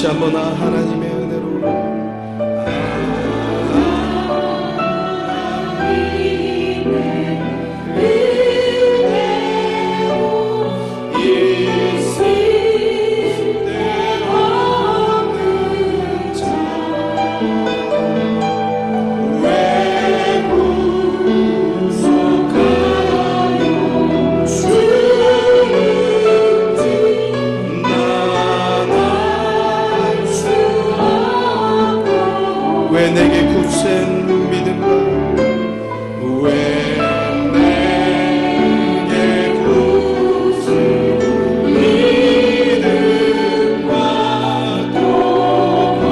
같이 한번 하나님의 은혜로 왜 내게 굳센 믿음과 왜 내게 굳은 믿음과 도움을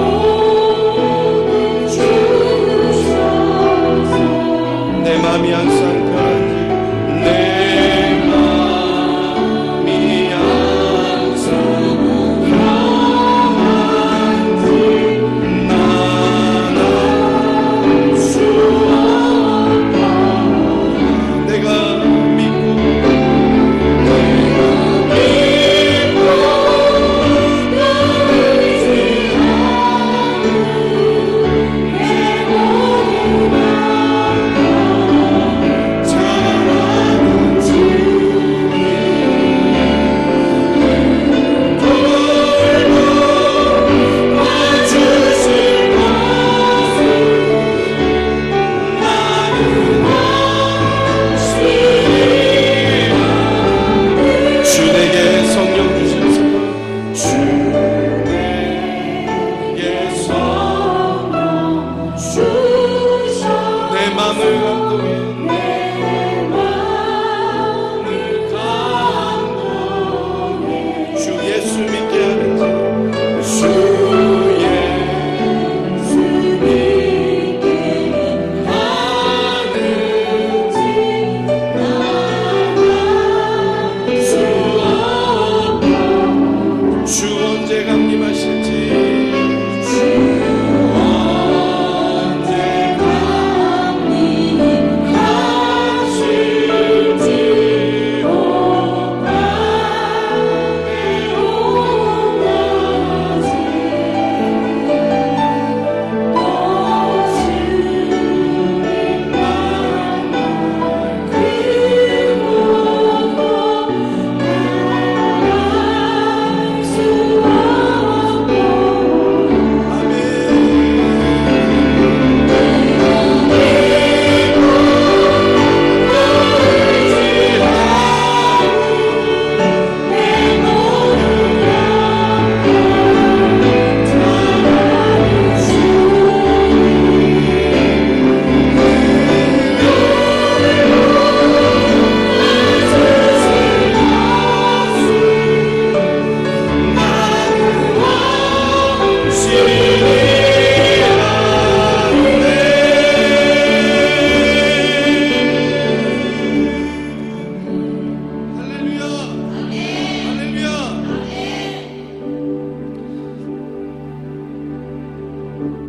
주셔서 내 맘이 항상 편한지 내 맘이 항상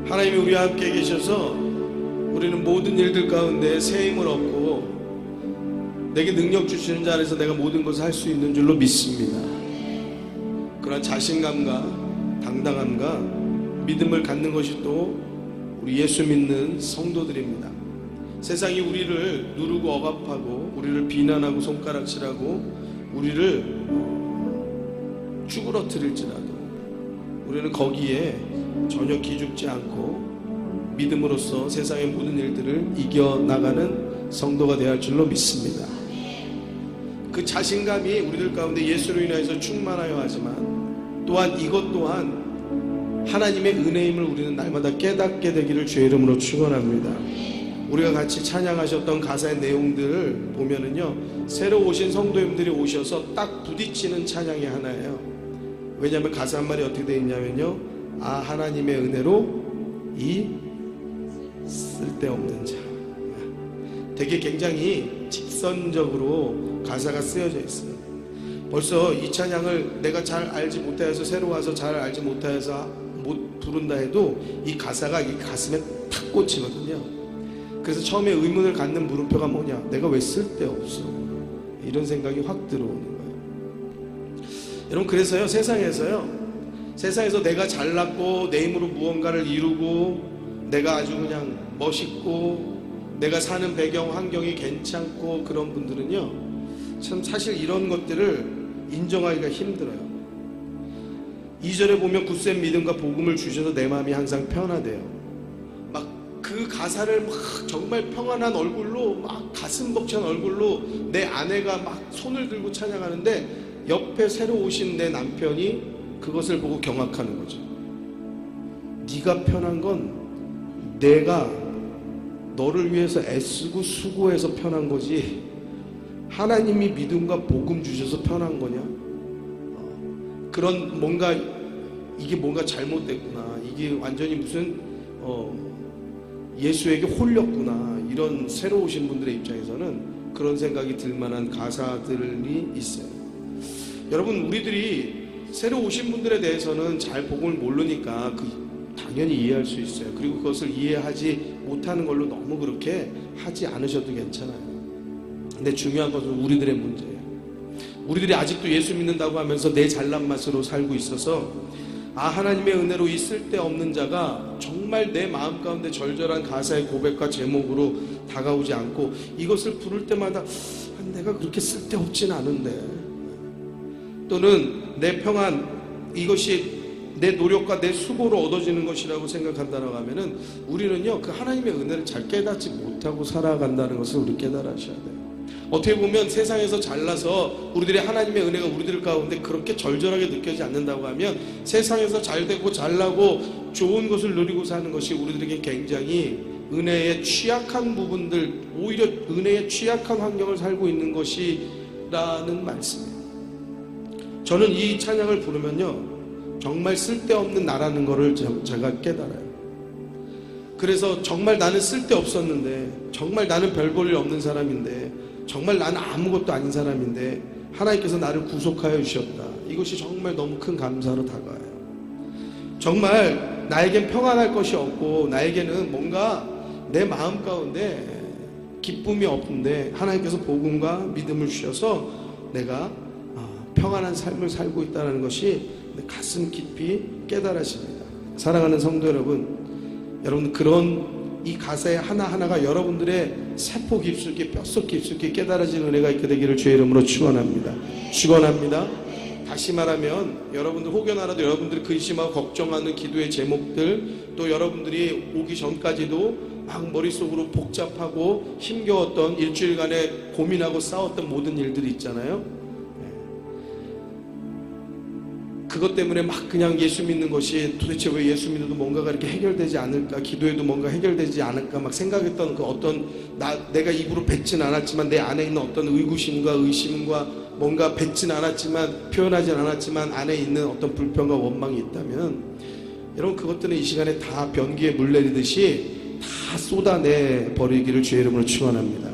하나님이 우리와 함께 계셔서 우리는 모든 일들 가운데 새 힘을 얻고 내게 능력 주시는 자 안에서 내가 모든 것을 할 수 있는 줄로 믿습니다. 그런 자신감과 당당함과 믿음을 갖는 것이 또 우리 예수 믿는 성도들입니다. 세상이 우리를 누르고 억압하고 우리를 비난하고 손가락질하고 우리를 쭈그러뜨릴지라도 우리는 거기에 전혀 기죽지 않고 믿음으로써 세상의 모든 일들을 이겨나가는 성도가 되어야 할 줄로 믿습니다. 그 자신감이 우리들 가운데 예수로 인하여서 충만하여 하지만 또한 이것 또한 하나님의 은혜임을 우리는 날마다 깨닫게 되기를 주의 이름으로 축원합니다. 우리가 같이 찬양하셨던 가사의 내용들을 보면은요, 새로 오신 성도님들이 오셔서 딱 부딪히는 찬양이 하나예요. 왜냐하면 가사 한 말이 어떻게 되어 있냐면요, 아 하나님의 은혜로 이 쓸데없는 자. 되게 굉장히 직선적으로 가사가 쓰여져 있어요. 벌써 이 찬양을 내가 잘 알지 못하여서 새로 와서 잘 알지 못하여서 못 부른다 해도 이 가사가 이 가슴에 탁 꽂히거든요. 그래서 처음에 의문을 갖는 물음표가 뭐냐, 내가 왜 쓸데없어, 이런 생각이 확 들어오는 거예요. 여러분, 그래서요 세상에서요 세상에서 내가 잘났고 내 힘으로 무언가를 이루고 내가 아주 그냥 멋있고 내가 사는 배경 환경이 괜찮고 그런 분들은요, 참 사실 이런 것들을 인정하기가 힘들어요. 2절에 보면 굳센 믿음과 복음을 주셔서 내 마음이 항상 편하대요. 막 그 가사를 막 정말 평안한 얼굴로, 막 가슴 벅찬 얼굴로 내 아내가 막 손을 들고 찬양하는데 옆에 새로 오신 내 남편이 그것을 보고 경악하는 거죠. 네가 편한 건 내가 너를 위해서 애쓰고 수고해서 편한 거지, 하나님이 믿음과 복음 주셔서 편한 거냐? 그런 뭔가 이게 뭔가 잘못됐구나, 이게 완전히 무슨 예수에게 홀렸구나, 이런 새로 오신 분들의 입장에서는 그런 생각이 들 만한 가사들이 있어요. 여러분, 우리들이 새로 오신 분들에 대해서는 잘 복음을 모르니까 당연히 이해할 수 있어요. 그리고 그것을 이해하지 못하는 걸로 너무 그렇게 하지 않으셔도 괜찮아요. 근데 중요한 것은 우리들의 문제예요. 우리들이 아직도 예수 믿는다고 하면서 내 잘난 맛으로 살고 있어서 하나님의 은혜로 이 쓸데없는 자가 정말 내 마음 가운데 절절한 가사의 고백과 제목으로 다가오지 않고 이것을 부를 때마다 내가 그렇게 쓸데없진 않은데, 또는 내 평안, 이것이 내 노력과 내 수고로 얻어지는 것이라고 생각한다고 하면은 우리는요, 그 하나님의 은혜를 잘 깨닫지 못하고 살아간다는 것을 우리 깨달으셔야 돼요. 어떻게 보면 세상에서 잘나서 우리들의 하나님의 은혜가 우리들 가운데 그렇게 절절하게 느껴지지 않는다고 하면 세상에서 잘되고 잘나고 좋은 것을 누리고 사는 것이 우리들에게 굉장히 은혜의 취약한 부분들, 오히려 은혜의 취약한 환경을 살고 있는 것이라는 말씀이에요. 저는 이 찬양을 부르면요, 정말 쓸데없는 나라는 것을 제가 깨달아요. 그래서 정말 나는 쓸데없었는데, 정말 나는 별 볼 일 없는 사람인데, 정말 나는 아무것도 아닌 사람인데 하나님께서 나를 구속하여 주셨다. 이것이 정말 너무 큰 감사로 다가와요. 정말 나에겐 평안할 것이 없고 나에게는 뭔가 내 마음 가운데 기쁨이 없는데 하나님께서 복음과 믿음을 주셔서 내가 평안한 삶을 살고 있다는 것이 가슴 깊이 깨달아집니다. 사랑하는 성도 여러분, 여러분 그런 이 가사의 하나하나가 여러분들의 세포 깊숙이, 뼛속 깊숙이 깨달아지는 은혜가 있게 되기를 주의 이름으로 축원합니다. 축원합니다. 다시 말하면 여러분들 혹여 나라도 여러분들이 근심하고 걱정하는 기도의 제목들, 또 여러분들이 오기 전까지도 막 머릿속으로 복잡하고 힘겨웠던 일주일간에 고민하고 싸웠던 모든 일들이 있잖아요. 그것 때문에 막 그냥 예수 믿는 것이 도대체 왜 예수 믿어도 뭔가가 이렇게 해결되지 않을까, 기도해도 뭔가 해결되지 않을까 막 생각했던 그 어떤 내가 입으로 뱉진 않았지만 내 안에 있는 어떤 의구심과 의심과 뭔가 뱉진 않았지만 표현하진 않았지만 안에 있는 어떤 불평과 원망이 있다면 여러분 그것들은 이 시간에 다 변기에 물 내리듯이 다 쏟아내 버리기를 주의 이름으로 축원합니다.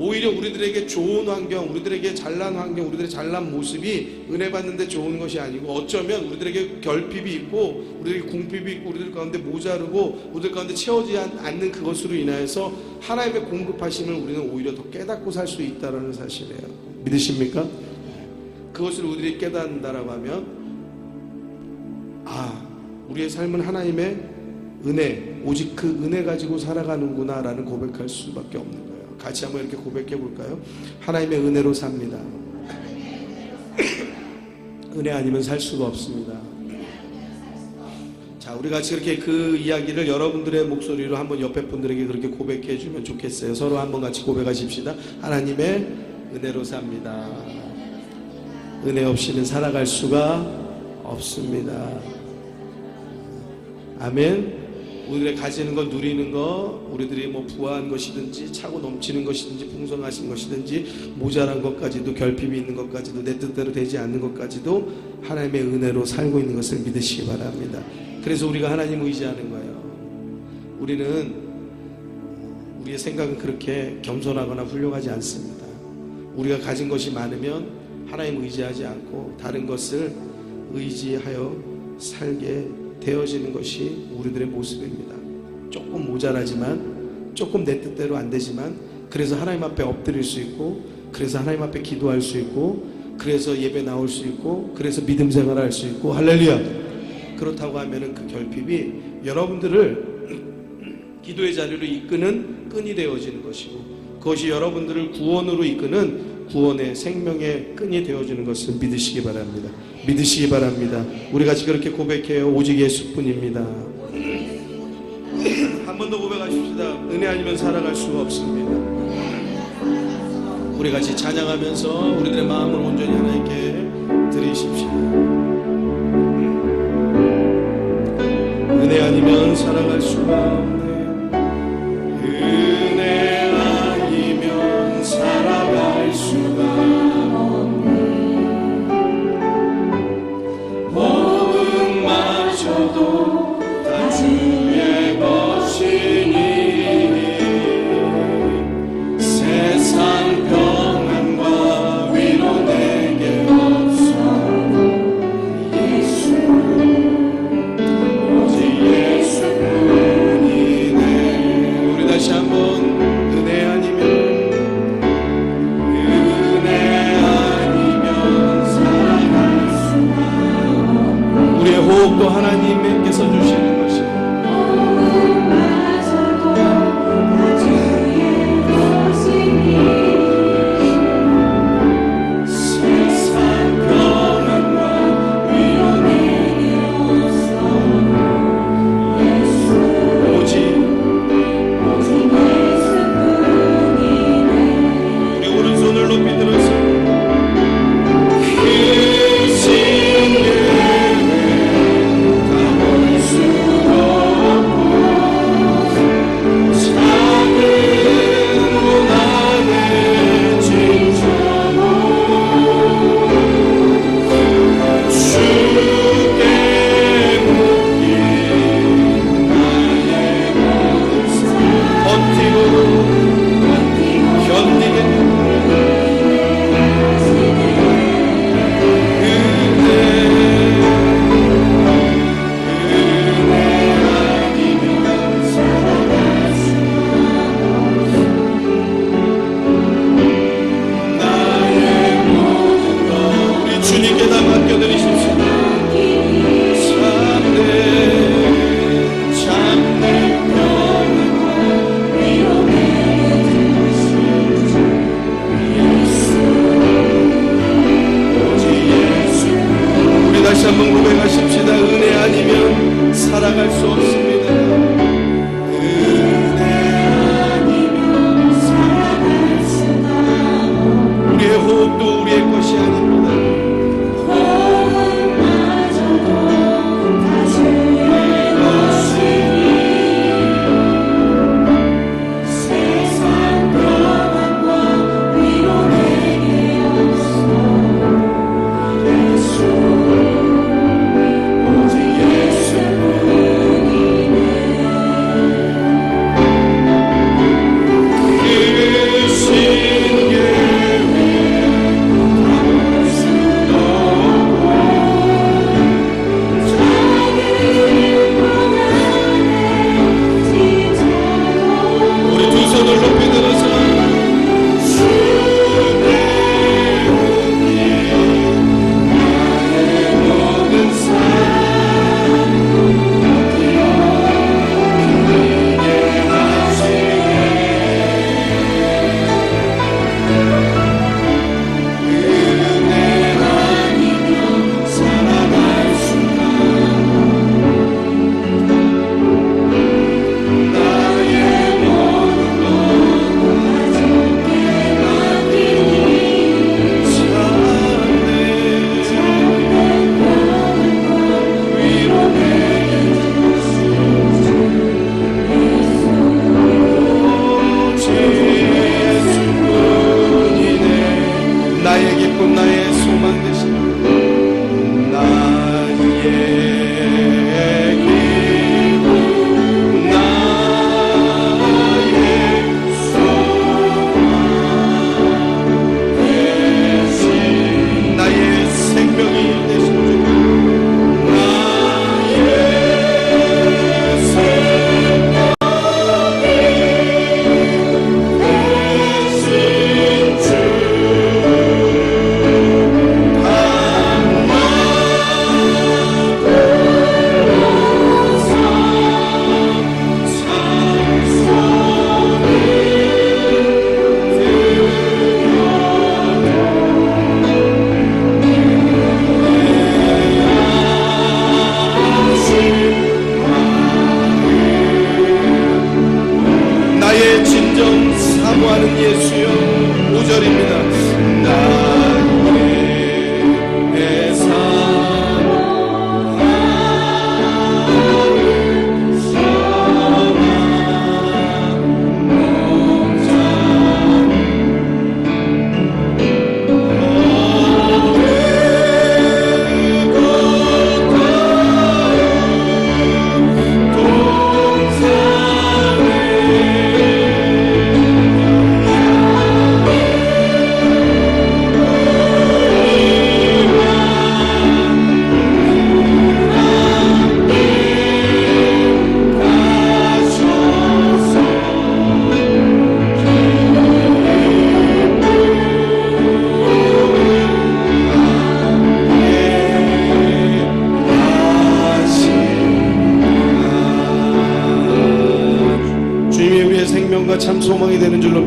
오히려 우리들에게 좋은 환경, 우리들에게 잘난 환경, 우리들의 잘난 모습이 은혜 받는데 좋은 것이 아니고 어쩌면 우리들에게 결핍이 있고 우리들에게 궁핍이 있고 우리들 가운데 모자르고 우리들 가운데 채워지지 않는 그것으로 인하여서 하나님의 공급하심을 우리는 오히려 더 깨닫고 살 수 있다는 사실이에요. 믿으십니까? 그것을 우리들이 깨닫는다라고 하면 우리의 삶은 하나님의 은혜, 오직 그 은혜 가지고 살아가는구나 라는 고백할 수밖에 없는 거예요. 같이 한번 이렇게 고백해 볼까요? 하나님의 은혜로 삽니다. 은혜 아니면 살 수가 없습니다. 자, 우리 같이 그렇게 그 이야기를 여러분들의 목소리로 한번 옆에 분들에게 그렇게 고백해 주면 좋겠어요. 서로 한번 같이 고백하십시다. 하나님의 은혜로 삽니다. 은혜 없이는 살아갈 수가 없습니다. 아멘. 우리들의 가지는 것, 누리는 것, 우리들이 뭐 부화한 것이든지 차고 넘치는 것이든지 풍성하신 것이든지 모자란 것까지도, 결핍이 있는 것까지도, 내 뜻대로 되지 않는 것까지도 하나님의 은혜로 살고 있는 것을 믿으시기 바랍니다. 그래서 우리가 하나님 의지하는 거예요. 우리는 우리의 생각은 그렇게 겸손하거나 훌륭하지 않습니다. 우리가 가진 것이 많으면 하나님 의지하지 않고 다른 것을 의지하여 살게 되어지는 것이 우리들의 모습입니다. 조금 모자라지만, 조금 내 뜻대로 안 되지만, 그래서 하나님 앞에 엎드릴 수 있고, 그래서 하나님 앞에 기도할 수 있고, 그래서 예배 나올 수 있고, 그래서 믿음 생활할 수 있고, 할렐루야. 그렇다고 하면은 그 결핍이 여러분들을 기도의 자리로 이끄는 끈이 되어지는 것이고, 그것이 여러분들을 구원으로 이끄는 구원의 생명의 끈이 되어지는 것을 믿으시기 바랍니다. 믿으시기 바랍니다. 우리 같이 그렇게 고백해요. 오직 예수뿐입니다. 한 번 더 고백하십시다. 은혜 아니면 살아갈 수가 없습니다. 우리 같이 찬양하면서 우리들의 마음을 온전히 하나님께 드리십시오. 은혜 아니면 살아갈 수가 없네. 은혜 아니면 살아갈 수가 없네. 모험마저도 다 주의 것이니 세상 평안과 위로 내게 없어. 예수 오직 예수뿐이네. 우리 다시 한번 은혜 아니면 살아갈 수가 없네. 우리의 호흡도 하나님께서 주시는 것이 다시 한번 고백하십시다. 은혜 아니면 살아갈 수 없습니다. 은혜 아니면 살아갈 수가 없습니다. 우리의 호흡도 우리의 것이 아닙니다. 호흡마저도 다 주의 것이니 세상 평안과 위로 내게 없어. 예수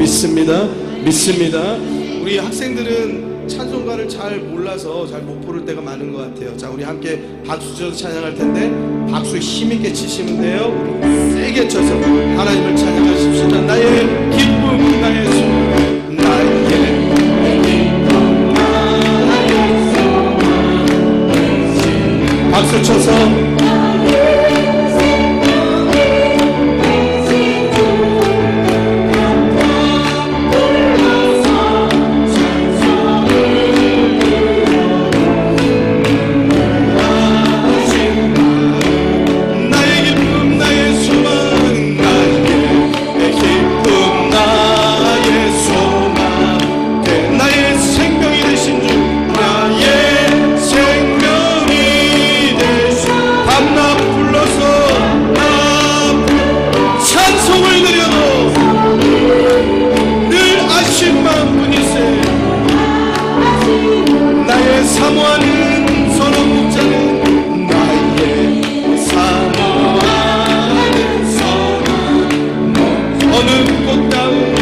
믿습니다. 믿습니다. 우리 학생들은 찬송가를 잘 몰라서 잘 못 부를 때가 많은 것 같아요. 자, 우리 함께 박수 쳐서 찬양할 텐데 박수 힘있게 치시면 돼요. 우리 세게 쳐서 하나님을 찬양하십시다. 나의 기쁨, 나의 소망, 나의 기쁨, 나의 소망. 박수 쳐서 사모하는 선한 목자는 나의 사모하는 선한 목자 어느 꽃다운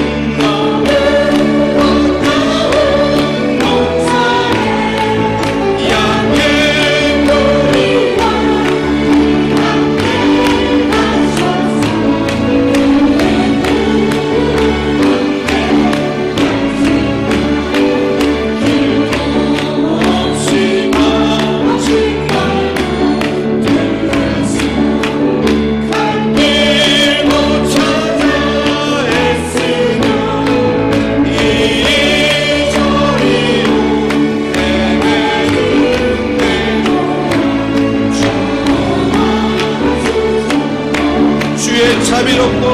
자비롭고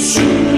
주의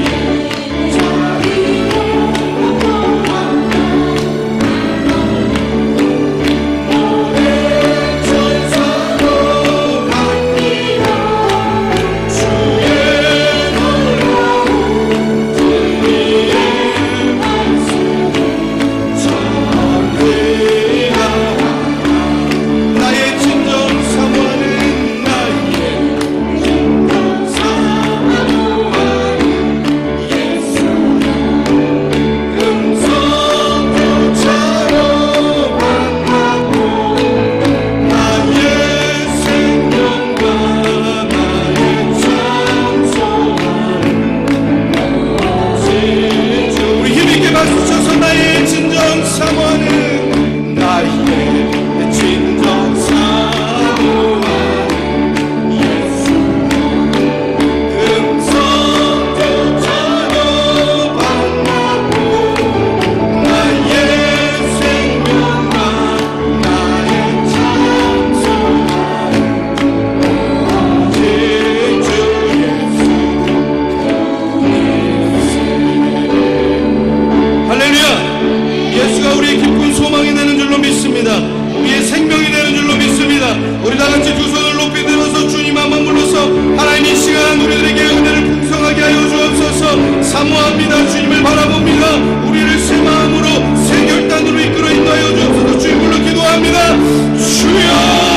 사모합니다. 주님을 바라봅니다. 우리를 새 마음으로 새 결단으로 이끌어 인도하여 주옵소서. 주의 불러 기도합니다. 주여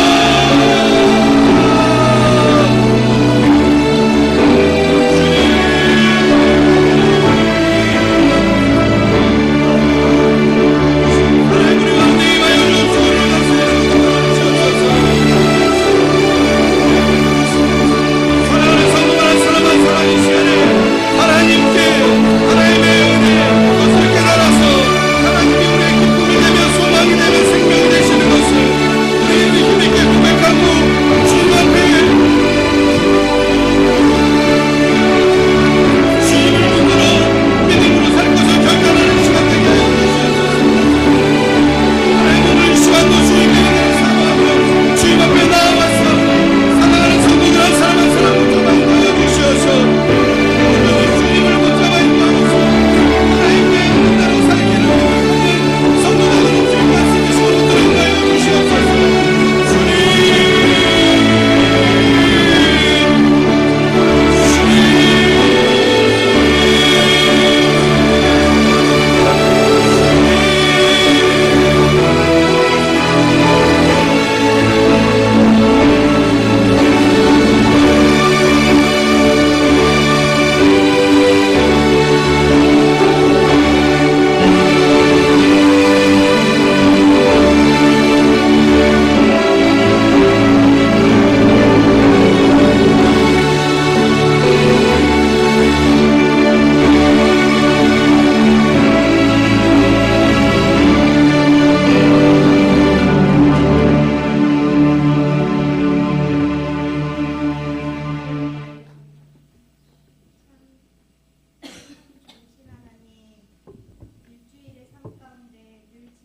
하나님께 하나님의 은혜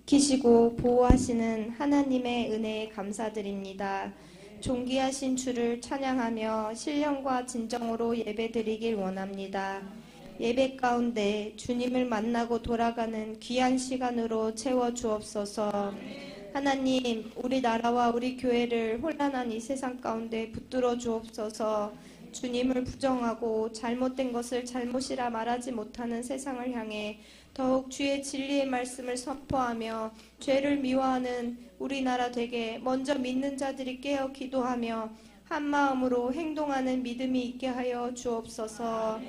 지키시고 보호하시는 하나님의 은혜에 감사드립니다. 존귀하신 주를 찬양하며 신령과 진정으로 예배드리길 원합니다. 예배 가운데 주님을 만나고 돌아가는 귀한 시간으로 채워 주옵소서. 하나님, 우리 나라와 우리 교회를 혼란한 이 세상 가운데 붙들어 주옵소서. 주님을 부정하고 잘못된 것을 잘못이라 말하지 못하는 세상을 향해 더욱 주의 진리의 말씀을 선포하며 죄를 미워하는 우리나라 되게 먼저 믿는 자들이 깨어 기도하며 한 마음으로 행동하는 믿음이 있게 하여 주옵소서.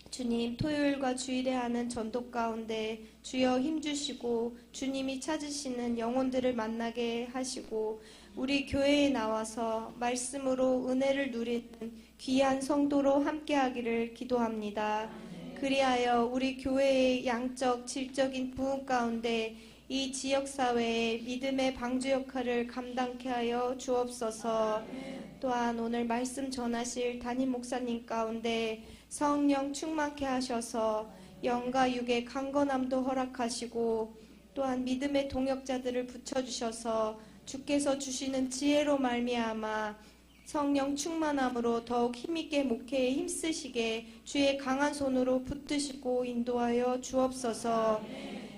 주님, 토요일과 주일에 하는 전도 가운데 주여 힘주시고 주님이 찾으시는 영혼들을 만나게 하시고 우리 교회에 나와서 말씀으로 은혜를 누리는 귀한 성도로 함께하기를 기도합니다. 그리하여 우리 교회의 양적, 질적인 부흥 가운데 이 지역사회의 믿음의 방주 역할을 감당케 하여 주옵소서. 또한 오늘 말씀 전하실 담임 목사님 가운데 성령 충만케 하셔서 영과 육의 강건함도 허락하시고 또한 믿음의 동역자들을 붙여주셔서 주께서 주시는 지혜로 말미암아 성령 충만함으로 더욱 힘있게 목회에 힘쓰시게 주의 강한 손으로 붙드시고 인도하여 주옵소서.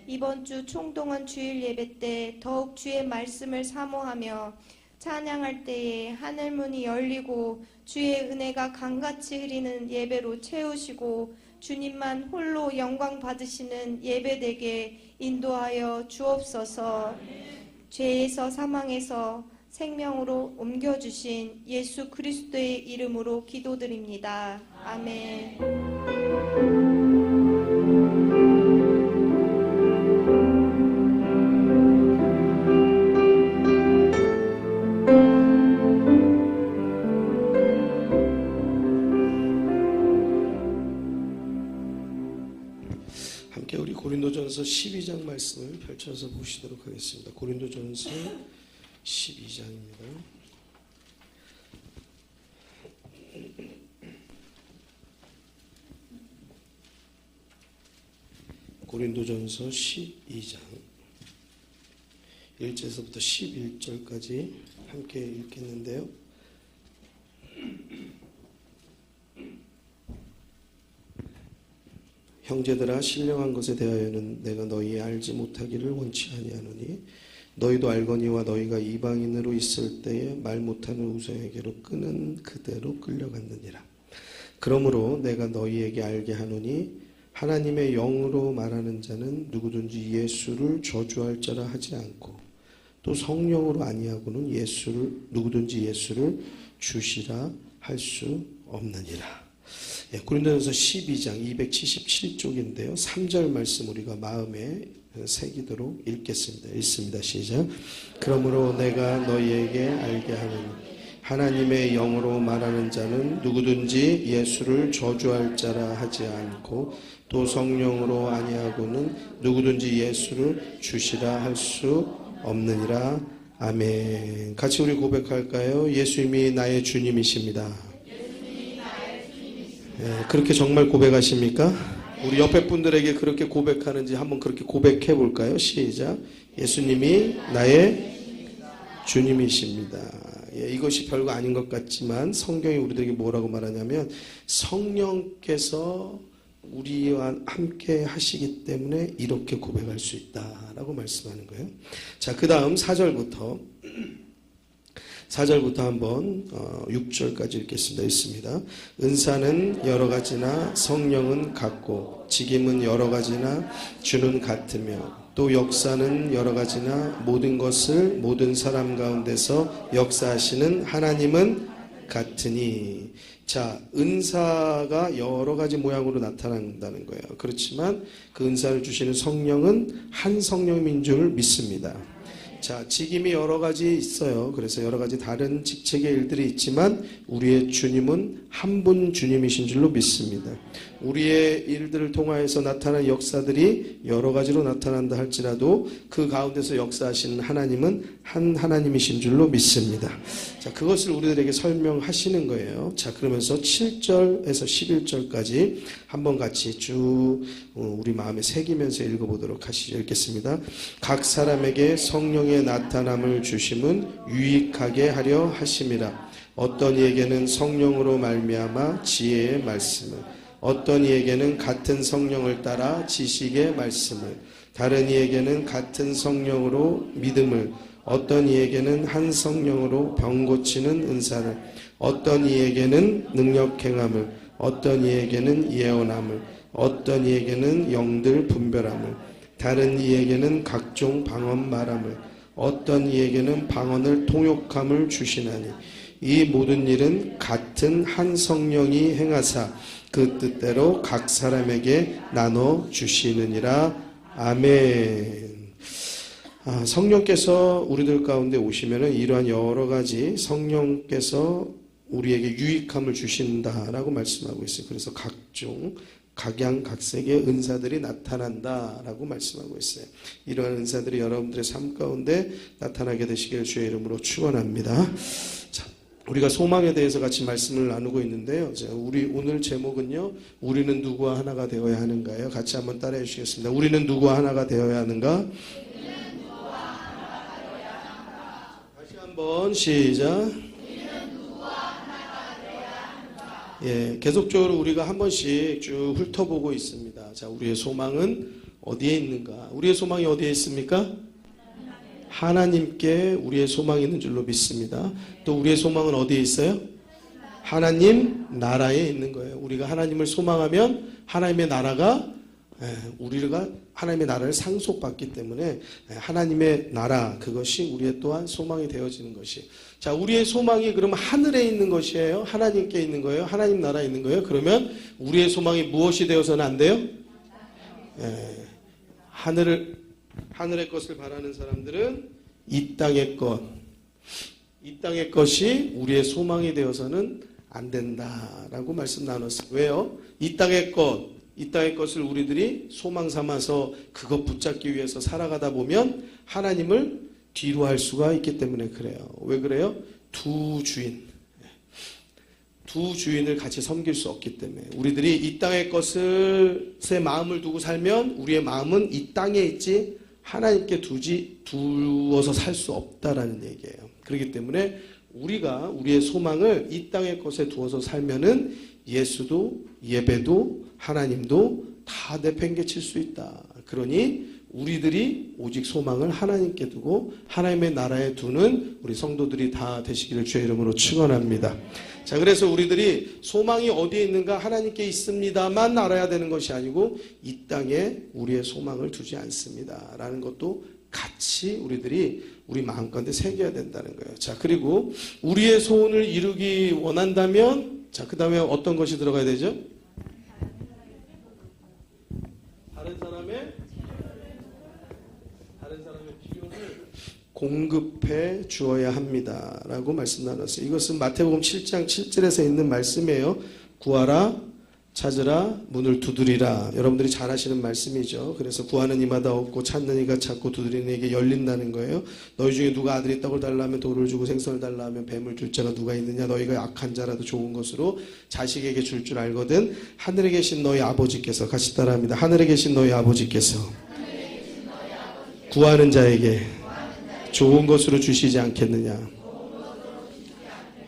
이번 주 총동원 주일 예배 때 더욱 주의 말씀을 사모하며 찬양할 때에 하늘문이 열리고 주의 은혜가 강같이 흐리는 예배로 채우시고 주님만 홀로 영광 받으시는 예배되게 인도하여 주옵소서. 죄에서 사망에서 생명으로 옮겨주신 예수 그리스도의 이름으로 기도드립니다. 아멘. 함께 우리 고린도전서 12장 말씀을 펼쳐서 보시도록 하겠습니다. 고린도전서 12장입니다. 고린도전서 12장 1절에서부터 11절까지 함께 읽겠는데요. 형제들아, 신령한 것에 대하여는 내가 너희 알지 못하기를 원치 아니하노니 너희도 알거니와 너희가 이방인으로 있을 때에 말 못하는 우상에게로 끄는 그대로 끌려갔느니라. 그러므로 내가 너희에게 알게 하노니 하나님의 영으로 말하는 자는 누구든지 예수를 저주할 자라 하지 않고 또 성령으로 아니하고는 누구든지 예수를 주시라 할 수 없느니라. 고린도전서 12장 277쪽인데요. 3절 말씀 우리가 마음에 새기도록 읽겠습니다. 읽습니다. 시작. 그러므로 내가 너희에게 알게 하노니 하나님의 영으로 말하는 자는 누구든지 예수를 저주할 자라 하지 않고 또 성령으로 아니하고는 누구든지 예수를 주시라 할 수 없느니라. 아멘. 같이 우리 고백할까요? 예수님이 나의 주님이십니다. 그렇게 정말 고백하십니까? 우리 옆에 분들에게 그렇게 고백하는지 한번 그렇게 고백해 볼까요? 시작. 예수님이 나의 주님이십니다. 이것이 별거 아닌 것 같지만 성경이 우리들에게 뭐라고 말하냐면 성령께서 우리와 함께 하시기 때문에 이렇게 고백할 수 있다라고 말씀하는 거예요. 자, 그 다음 4절부터 한번 6절까지 읽겠습니다. 읽습니다. 은사는 여러 가지나 성령은 같고 직임은 여러 가지나 주는 같으며 또 역사는 여러 가지나 모든 것을 모든 사람 가운데서 역사하시는 하나님은 같으니. 자, 은사가 여러 가지 모양으로 나타난다는 거예요. 그렇지만 그 은사를 주시는 성령은 한 성령인 줄 믿습니다. 자, 직임이 여러 가지 있어요. 그래서 여러 가지 다른 직책의 일들이 있지만 우리의 주님은 한 분 주님이신 줄로 믿습니다. 우리의 일들을 통하여서 나타난 역사들이 여러 가지로 나타난다 할지라도 그 가운데서 역사하시는 하나님은 한 하나님이신 줄로 믿습니다. 자, 그것을 우리들에게 설명하시는 거예요. 자, 그러면서 7절에서 11절까지 한번 같이 쭉 우리 마음에 새기면서 읽어보도록 하시죠. 읽겠습니다. 각 사람에게 성령의 나타남을 주심은 유익하게 하려 하심이라. 어떤 이에게는 성령으로 말미암아 지혜의 말씀을, 어떤 이에게는 같은 성령을 따라 지식의 말씀을, 다른 이에게는 같은 성령으로 믿음을, 어떤 이에게는 한 성령으로 병 고치는 은사를, 어떤 이에게는 능력 행함을, 어떤 이에게는 예언함을, 어떤 이에게는 영들 분별함을, 다른 이에게는 각종 방언 말함을, 어떤 이에게는 방언을 통역함을 주시나니 이 모든 일은 같은 한 성령이 행하사 그 뜻대로 각 사람에게 나눠 주시느니라. 아멘. 성령께서 우리들 가운데 오시면은 이러한 여러 가지 성령께서 우리에게 유익함을 주신다라고 말씀하고 있어요. 그래서 각종 각양각색의 은사들이 나타난다라고 말씀하고 있어요. 이러한 은사들이 여러분들의 삶 가운데 나타나게 되시길 주의 이름으로 축원합니다. 자, 우리가 소망에 대해서 같이 말씀을 나누고 있는데요. 자, 우리 오늘 제목은요, 우리는 누구와 하나가 되어야 하는가요? 같이 한번 따라해 주시겠습니다. 우리는 누구와 하나가 되어야 하는가? 다시 한번 시작. 예, 계속적으로 우리가 한 번씩 쭉 훑어보고 있습니다. 자, 우리의 소망은 어디에 있는가? 우리의 소망이 어디에 있습니까? 하나님께 우리의 소망이 있는 줄로 믿습니다. 또 우리의 소망은 어디에 있어요? 하나님 나라에 있는 거예요. 우리가 하나님을 소망하면 하나님의 나라가, 우리가 하나님의 나라를 상속받기 때문에 하나님의 나라, 그것이 우리의 또한 소망이 되어지는 것이. 자, 우리의 소망이 그러면 하늘에 있는 것이에요? 하나님께 있는 거예요? 하나님 나라에 있는 거예요? 그러면 우리의 소망이 무엇이 되어서는 안 돼요? 하늘의 것을 바라는 사람들은 이 땅의 것이 우리의 소망이 되어서는 안 된다라고 말씀 나눴어요. 왜요? 이 땅의 것을 우리들이 소망 삼아서 그것 붙잡기 위해서 살아가다 보면 하나님을 뒤로 할 수가 있기 때문에 그래요. 왜 그래요? 두 주인을 같이 섬길 수 없기 때문에. 우리들이 이 땅의 것에 마음을 두고 살면 우리의 마음은 이 땅에 있지 하나님께 두어서 살 수 없다라는 얘기예요. 그렇기 때문에 우리가 우리의 소망을 이 땅의 것에 두어서 살면은 예수도 예배도 하나님도 다 내팽개칠 수 있다. 그러니 우리들이 오직 소망을 하나님께 두고 하나님의 나라에 두는 우리 성도들이 다 되시기를 주의 이름으로 축원합니다. 자, 그래서 우리들이 소망이 어디에 있는가? 하나님께 있습니다만 알아야 되는 것이 아니고 이 땅에 우리의 소망을 두지 않습니다 라는 것도 같이 우리들이 우리 마음 가운데 새겨야 된다는 거예요. 자, 그리고 우리의 소원을 이루기 원한다면, 자, 그 다음에 어떤 것이 들어가야 되죠? 다른 사람의 필요를 공급해 주어야 합니다 라고 말씀 나눴어요. 이것은 마태복음 7장 7절에서 있는 말씀이에요. 구하라, 찾으라, 문을 두드리라. 여러분들이 잘 아시는 말씀이죠. 그래서 구하는 이마다 얻고 찾는 이가 찾고 두드리는 이에게 열린다는 거예요. 너희 중에 누가 아들이 떡을 달라 하면 돌을 주고 생선을 달라 하면 뱀을 줄 자가 누가 있느냐? 너희가 악한 자라도 좋은 것으로 자식에게 줄 줄 알거든. 하늘에 계신 너희 아버지께서, 같이 따라합니다. 하늘에 계신 너희 아버지께서 구하는 자에게 좋은 것으로 주시지 않겠느냐?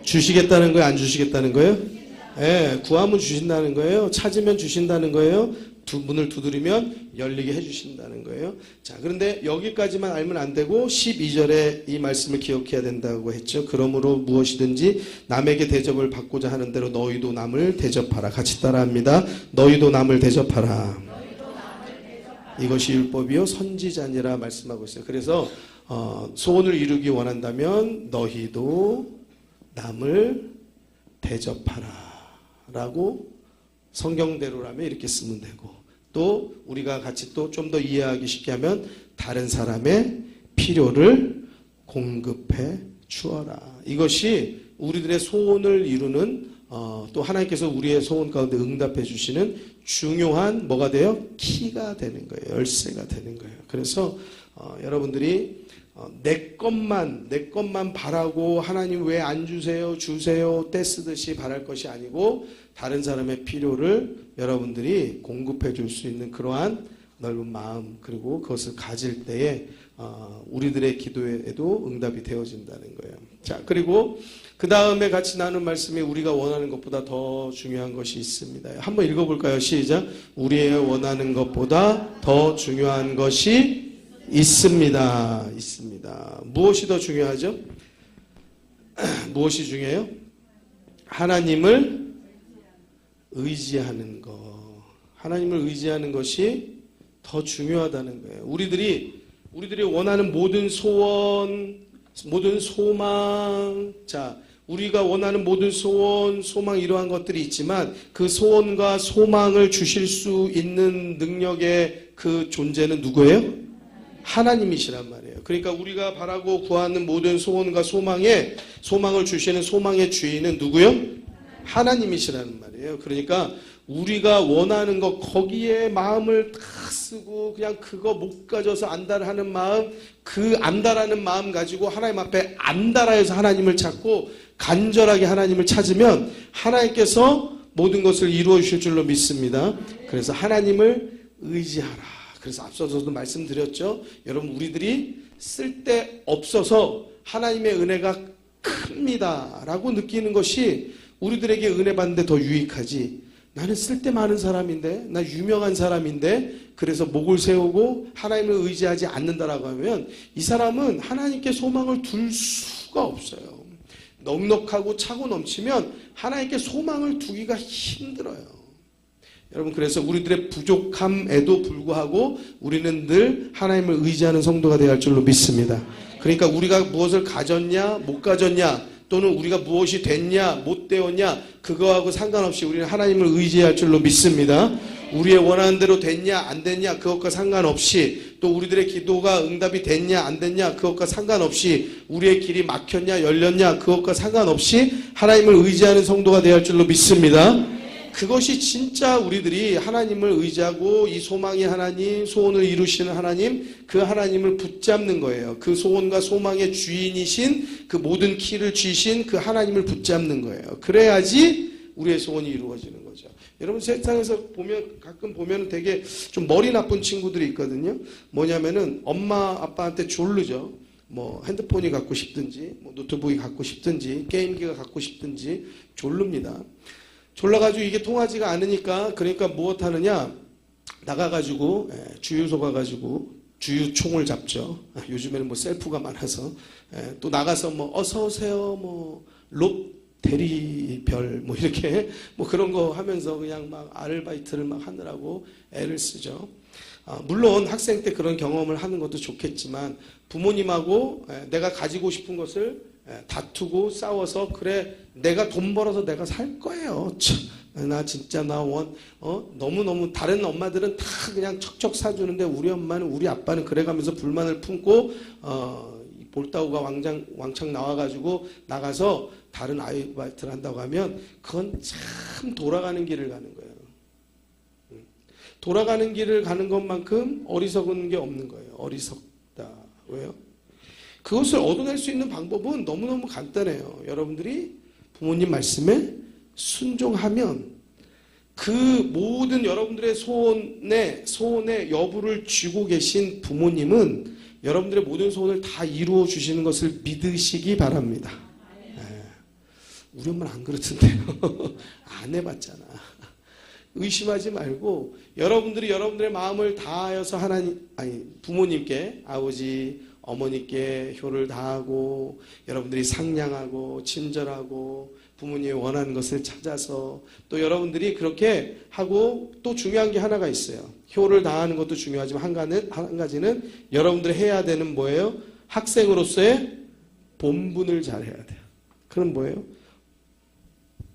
주시겠다는 거예요? 안 주시겠다는 거예요? 예, 구하면 주신다는 거예요. 찾으면 주신다는 거예요. 문을 두드리면 열리게 해주신다는 거예요. 자, 그런데 여기까지만 알면 안 되고 12절에 이 말씀을 기억해야 된다고 했죠. 그러므로 무엇이든지 남에게 대접을 받고자 하는 대로 너희도 남을 대접하라. 같이 따라합니다. 너희도 남을 대접하라. 이것이 율법이요 선지자니라 말씀하고 있어요. 그래서 소원을 이루기 원한다면 너희도 남을 대접하라 라고 성경대로라면 이렇게 쓰면 되고, 또 우리가 같이 또 좀 더 이해하기 쉽게 하면 다른 사람의 필요를 공급해 주어라. 이것이 우리들의 소원을 이루는 또 하나님께서 우리의 소원 가운데 응답해 주시는 중요한 뭐가 돼요? 키가 되는 거예요. 열쇠가 되는 거예요. 그래서 여러분들이 내 것만 바라고 하나님 왜 안 주세요? 주세요. 떼쓰듯이 바랄 것이 아니고 다른 사람의 필요를 여러분들이 공급해 줄 수 있는 그러한 넓은 마음, 그리고 그것을 가질 때에 우리들의 기도에도 응답이 되어진다는 거예요. 자, 그리고 그 다음에 같이 나눈 말씀이 우리가 원하는 것보다 더 중요한 것이 있습니다. 한번 읽어볼까요? 시작. 우리의 원하는 것보다 더 중요한 것이 있습니다. 무엇이 더 중요하죠? 무엇이 중요해요? 하나님을 의지하는 것. 하나님을 의지하는 것이 더 중요하다는 거예요. 우리들이 원하는 모든 소원, 모든 소망, 자, 우리가 원하는 모든 소원, 소망 이러한 것들이 있지만 그 소원과 소망을 주실 수 있는 능력의 그 존재는 누구예요? 하나님이시란 말이에요. 그러니까 우리가 바라고 구하는 모든 소원과 소망을 주시는 소망의 주인은 누구요? 하나님이시라는 말이에요. 그러니까 우리가 원하는 것 거기에 마음을 다 쓰고 그냥 그거 못 가져서 안달하는 마음, 그 안달하는 마음 가지고 하나님 앞에 안달하여서 하나님을 찾고 간절하게 하나님을 찾으면 하나님께서 모든 것을 이루어 주실 줄로 믿습니다. 그래서 하나님을 의지하라. 그래서 앞서서도 말씀드렸죠. 여러분 우리들이 쓸데없어서 하나님의 은혜가 큽니다 라고 느끼는 것이 우리들에게 은혜 받는데 더 유익하지, 나는 쓸데 많은 사람인데, 나 유명한 사람인데 그래서 목을 세우고 하나님을 의지하지 않는다라고 하면 이 사람은 하나님께 소망을 둘 수가 없어요. 넉넉하고 차고 넘치면 하나님께 소망을 두기가 힘들어요. 여러분 그래서 우리들의 부족함에도 불구하고 우리는 늘 하나님을 의지하는 성도가 되어야 할 줄로 믿습니다. 그러니까 우리가 무엇을 가졌냐 못 가졌냐 또는 우리가 무엇이 됐냐 못 되었냐 그거하고 상관없이 우리는 하나님을 의지해야 할 줄로 믿습니다. 우리의 원하는 대로 됐냐 안 됐냐 그것과 상관없이, 또 우리들의 기도가 응답이 됐냐 안 됐냐 그것과 상관없이, 우리의 길이 막혔냐 열렸냐 그것과 상관없이 하나님을 의지하는 성도가 되어야 할 줄로 믿습니다. 그것이 진짜 우리들이 하나님을 의지하고 이 소망의 하나님, 소원을 이루시는 하나님, 그 하나님을 붙잡는 거예요. 그 소원과 소망의 주인이신, 그 모든 키를 쥐신 그 하나님을 붙잡는 거예요. 그래야지 우리의 소원이 이루어지는 거죠. 여러분 세상에서 가끔 보면 되게 좀 머리 나쁜 친구들이 있거든요. 뭐냐면은 엄마 아빠한테 졸르죠. 뭐 핸드폰이 갖고 싶든지, 뭐 노트북이 갖고 싶든지, 게임기가 갖고 싶든지 졸릅니다. 졸라가지고 이게 통하지가 않으니까, 그러니까 무엇 하느냐, 나가가지고 주유소 가가지고 주유총을 잡죠. 요즘에는 뭐 셀프가 많아서 또 나가서 뭐 어서 오세요, 뭐 롯데리별 뭐 이렇게 뭐 그런 거 하면서 그냥 막 아르바이트를 막 하느라고 애를 쓰죠. 물론 학생 때 그런 경험을 하는 것도 좋겠지만 부모님하고 내가 가지고 싶은 것을 다투고 싸워서, 그래 내가 돈 벌어서 내가 살 거예요. 나 진짜 너무너무 다른 엄마들은 다 그냥 척척 사주는데 우리 엄마는, 우리 아빠는 그래가면서 불만을 품고 볼따구가 왕창 나와가지고 나가서 다른 아르바이트를 한다고 하면 그건 참 돌아가는 길을 가는 거예요. 돌아가는 길을 가는 것만큼 어리석은 게 없는 거예요. 어리석다. 왜요? 그것을 얻어낼 수 있는 방법은 너무너무 간단해요. 여러분들이 부모님 말씀에 순종하면 그 모든 여러분들의 소원의 여부를 쥐고 계신 부모님은 여러분들의 모든 소원을 다 이루어 주시는 것을 믿으시기 바랍니다. 우리 엄마는 안 그렇던데요. 안 해봤잖아. 의심하지 말고 여러분들이 여러분들의 마음을 다하여서 부모님께, 아버지 어머니께 효를 다하고 여러분들이 상냥하고 친절하고 부모님이 원하는 것을 찾아서, 또 여러분들이 그렇게 하고, 또 중요한 게 하나가 있어요. 효를 다하는 것도 중요하지만 한 가지는 여러분들이 해야 되는 뭐예요? 학생으로서의 본분을 잘 해야 돼요. 그럼 뭐예요?